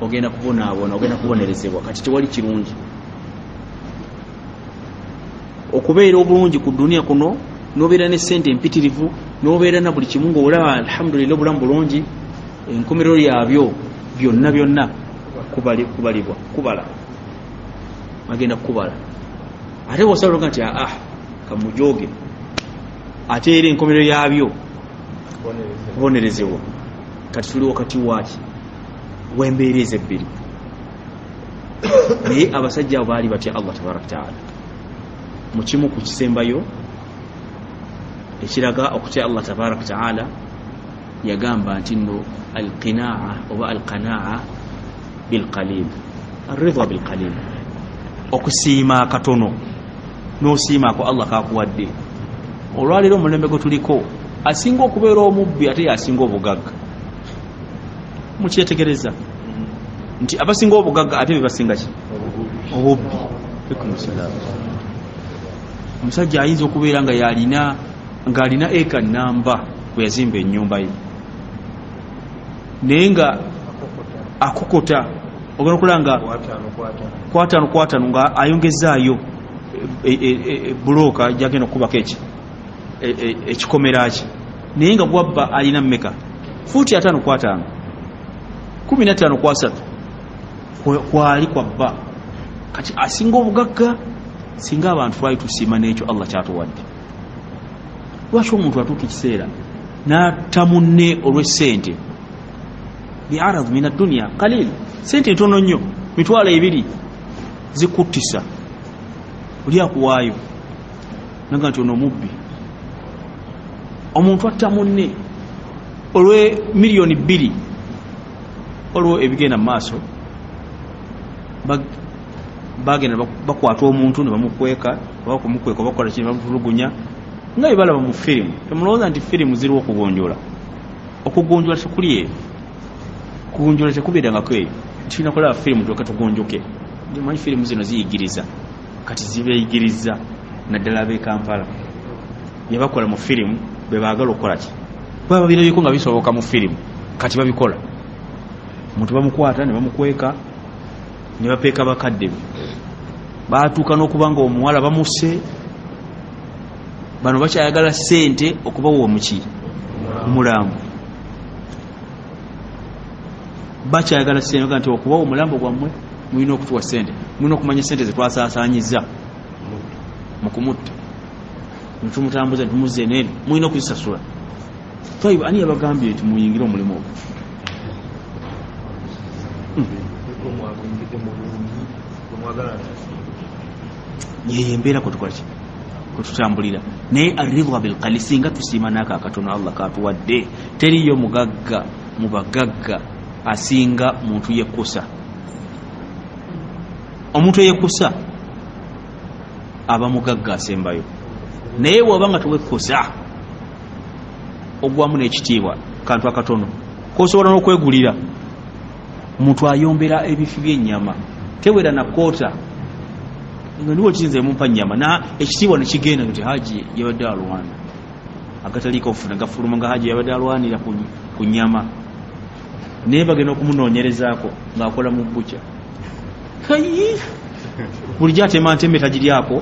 ogenda kubonaabona, ogenda kubonerezebwa. Kati tewali kirungi okubeera obulungi ku duniya kuno, n'obeera ne ssente empitirivu, n'obeera na buli kimu ng'olaba alhamdulillah obulamu bulungi, enkomerero yabyo byonna kubalibwa, kubala, agenda kukubala. Ate bw'osabira nti kamujoge, ate era enkomerero yabyo kubonerezebwa. Kati tuli wakati waki w'embeera ebbiri, naye abasajja abo baali batya Allah tabaraka ta'ala. Mu kimu ku kisembayo ekiraga okutya Allah tabaraka ta'ala, yagamba nti nno alqinaa oba alqanaa bilqalil, arridha bil qalil okusiima akatono n'osiimaako Allah kakuwadde. Olwaleero omulembe gwe tuliko asinga okubeera omubbi ate yasinga obugagga. Mukyetegereza nti abasinga obugagga ate bebasinga ki? Obubbi. Omusajja ayinza okubeera nga ng'alina eka namba bwe yazimba ennyumba ye, naye nga akokota ogenda okulaba nga kwataano nga ayongezaayo bulooka gyagenda okubako ekikomera kye, naye nga bwabba alina mmeka fuuti 5 kwa 5 15 kwa 3 kwali kwabba. Kati asinga obugagga singa abantu twali tusiima n'ekyo Allah kyatuwadde. Lwaki omuntu atuuka ekiseera n'atamunne olw'essente bi'arad min ad-dunya qalil, sente ntono nnyo, 2,000 zikuttisa, oli akuwaayo naga nti ono mubbi. Omuntu atta munne olwe miliyoni 2 olwo ebigenda mu maaso, bagenda bakwata omuntu ne bamukweka bakola kino bamutulugunya nga bye balaba mu firimu. Temulowooza nti firimu ziriwo okugonjola. Okugonjola tekuli eyo, okugonjola tekubeerangako eyo. Tulina kulaba firimu tuloke tugonjoke. Manyi firimu zino ziyigiriza, kati zibeeyigiriza naddala ab'e Kampala bye bakola mu firimu be baagala okukola ki, baba birabiko nga bisoboka mu firimu, kati babikola. Omuntu bamukwata ne bamukweka ne bapeeka bakadde be, baatuuka n'okuba nga omuwala bamuse. Bano bakyayagala ssente okubawa omuki omulambo, bakyayagala ssente nti okubawa omulambo gwammwe mulina okutuwa ssente, mulina okumanya ssente zetwasaasaanyiza mu kumutta, netumutambuza tumuzze neeri, mulina okuzisasula. Twayiba ani yabagambye nti muyingire omulimu ogwo? Yeye embeera kwetukola ki, kwetutambulira. Naye arridha bilqali, singa tusiima n'ako akatono Allah katuwadde, teriyo mugagga mu bagagga asinga muntu yekusa. Omuntu eyekusa aba mugagga asembayo, naye bw'obanga tewekusa ogwamu n'ekitiibwa kantu akatono kosobola n'okwegulira. Omuntu ayombera ebifi by'ennyama, tewera na koota nga niwo kiyinza emumpa nnyama na ekitiibwa ne kigenda nti haji yabadde alwana, agataliiko ofuna gafuluma nga haji yabadde alwanira ku nnyama, naye bagenda okumunoonyerezaako ng'akola mu bbuca. Kayi bulijjo atema nteme tagiryako,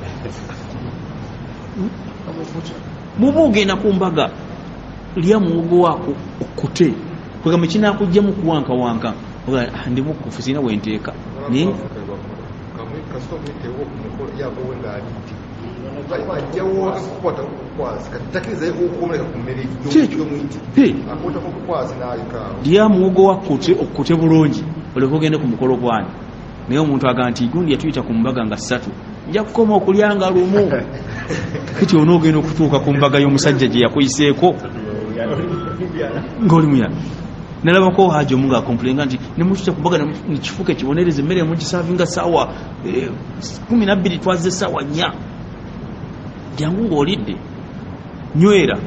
muba ogenda ku mbaga lya muwogo waako okkute kwegamba kinakugjamu kuwankawanka ndi bukufu sina wenteeka naye lya muwogo wakkute okkute bulungi oleka ogende ku mukolo gwani. Naye omuntu agaa nti gundi yatuyita ku mbaga nga 3 nja kukoma okulyanga lumu. Kati onoogenda okutuuka ku mbaga y'omusajja gye yakuyiseeko ng'oli muyala. Nalabako haji omu ng'akompulenga nti ne mututa ku mbaga nekifuuka ekibonereza emmere mugisaavinga ssaawa 12 twazze ssaawa 4. Jangu ng'olidde nywera.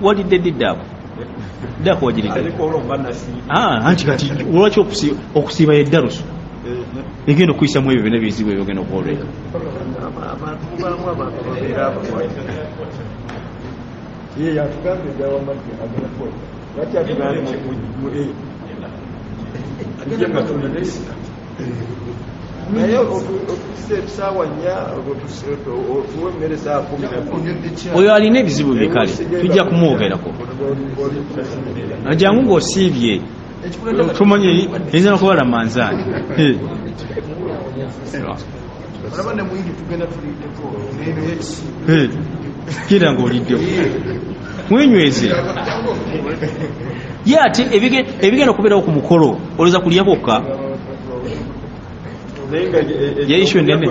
Walidde diddaako ddaako wagiridde anti kati olwaki okusiiba yeddalusu egenda okuyisamu ebyo byonna bizibu ebyogenda okwolera. Oyo alina ebizibu bikale tujja kumwogerako. Ajangu ng'osiibye tumanyi eyinza n'okubala manzaani. Kira ng'oliddeko mwenyweze ye ate ebigenda okubeerawo ku mukolo olowooza kulya kwokka yeishu enene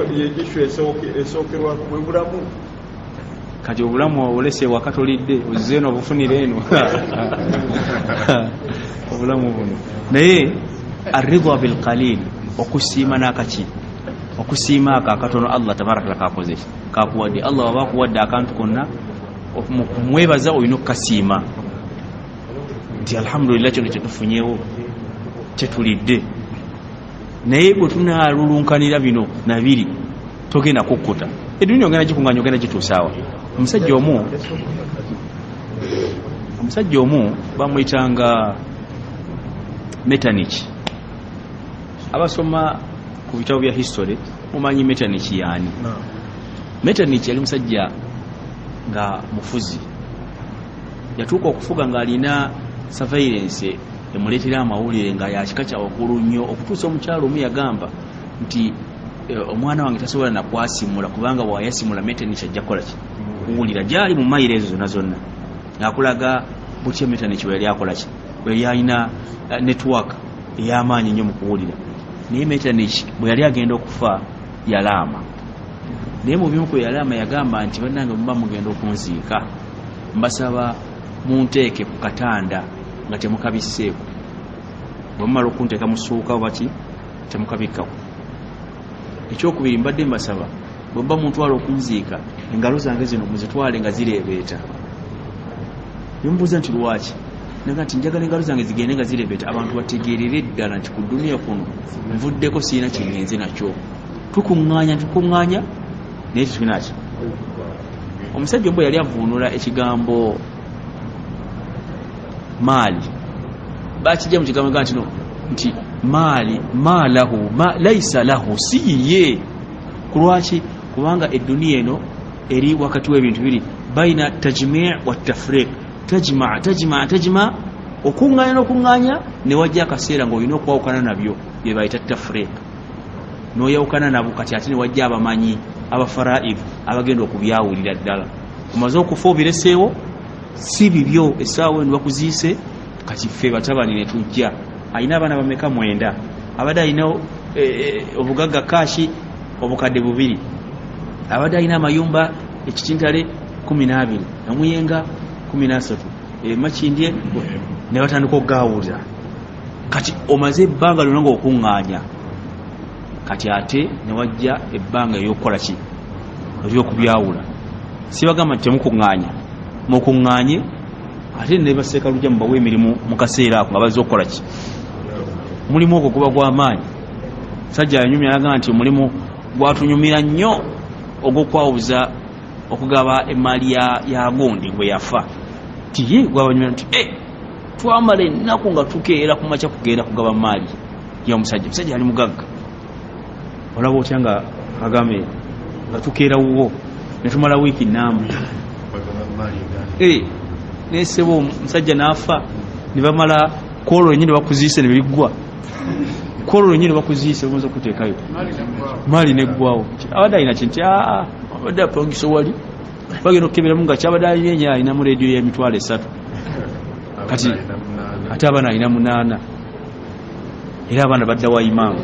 kati obulamu olese wakatolidde ozzeeno obufunire eno obulamu buno naye arridha bil qalil okusiima n'akaki okusiima akatono Allah tabaraka kakoze kakuwadde Allah waba kuwadde akantu konna okumwebaza olina okukasiima nti alhamdulillah kino kyetufunyeewo kyetulidde naye bwe tunaalulunkanira bino nabiri togenda kukkuta eduniya ogenda gikunganya ogenda gituusaawa omusajja omu bamuyitanga Metternich abasoma ku bitabo bya history mumanyi Metternich yaani Metternich yali musajja nga mufuzi yatuuka okufuga ng'alina surveillance emuleetera amawulire nga yakika kya waggulu nnyo okutuusa omukyalo omu yagamba nti omwana wange tasobola nakwasimula kubanga bwayasimula Metternich ajja kukola ki kuwulira gyali mu mayiro ezo zonna zonna akulaga butya Metternich bwe yali akola ki bwe yalina network ey'amaanyi nnyo mu kuwulira naye Metternich bwe yali agenda okufa yalaama naye mu bimu ku yalaama yagamba nti bannange muba mugenda okunziika mbasaba munteeke ku katanda nga temukabisseeko bwe mumala okunteeka musuuka oba ki temukabikkako ekyokubiri mbadde mbasaba bwe mba muntwala okunziika engalo zange zino muzitwale nga zireebeeta yombuuza nti lwaki naga nti njagala engalo zange zigende nga zireebeeta abantu bategeerere ddala nti ku duniya kuno nvuddeko siina kingenze nakyo tukuŋŋaanya naye tetulinaki omusajja omu yali avuunula ekigambo maali bakijja mu kigambo nti no nti maali maalahu laisa lahu siye kulwaki kubanga edduniya eno eri wakati w'ebintu biri baina tajmi' wa tafriq tajma okuŋŋaanya n'okuŋŋaanya ne wajja akaseera ng'olina okwawukana nabyo bye bayita tafriq n'oyawukana nabo kati ate ne wajja abamanyi abafaraid abagenda okubyawulira ddala omaze okufa obireseewo si bibyo essaawa eno bakuziise kati ffe batabani ne tujja alina abaana bameka 9 abadde alina obugagga kaashi obukadde 2 abadde alina amayumba ekitintale 12 namuyenga 13 makindye ne batandika okugaawulira kati omaze ebbanga lyonna ng'okuŋŋaanya kati ate ne wajja ebbanga ery'okukola ki ery'okubyawula sibagamba nti temukuŋŋaanya mukuŋŋaanye ate ne baseeka lujja mubawa emirimu mu kaseera ako nga bazze okukola ki mulimu ogwo guba gw'amaanyi sajja yanyumya alaga nti omulimu gwatunyumira nnyo ogw'okwawuza okugaba emaali ya gundi bwe yafa ti ye gwabanyumira nti twamala ennaku nga tukeera ku makya kugenda kugaba maali omusajja ali mugagga olaba otya nga agambe nga tukeera wuwo ne tumala wiiki nnamba nesebo omusajja n'afa ne bamala kwolwo nyine bakuziise ne biggwa kwolwo nyine bakuziise bamaze okuteekayo maali neggwawo abadde alina kinti abadde apangiso wali bagenda okukeberamu nga kyabadde alina enye alina mu rediyo y'emitwalo 3 kati ate abaana alina 8 era abaana badda wa imaamu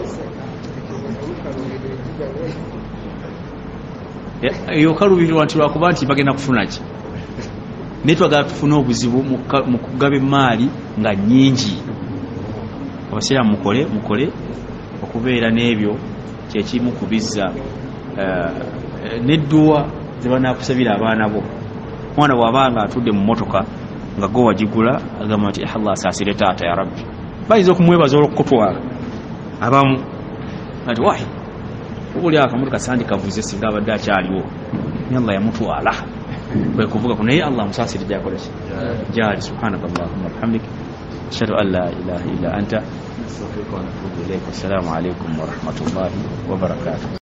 eyo kalubirirwa nti lwakuba nti bagenda kufuna ki naye twagala tufune obuzibu mu kugaba emaali nga nnyingi abasiraamu mukole okubeera n'ebyo kyekimu kubizza nedduwa ze banaakusabira abaana bo omwana bw'aba nga atudde mu motoka nga go wagigula agamba nti Allah asaasire taata ya rabbi bayinza okumwebaza olw'okukutwala abamu ati wayi obuli akamotoka sandi kavuze singa abadde akyaliwo ni Allah yamutwala kwe kuvuga ku naye Allah musaasire gyakola ki gyali subhanakallahumma bihamdik ashhadu an la ilaha illa anta astaghfiruka wa atubu ilayk. Assalamu alaykum wa rahmatullahi wa barakatuh.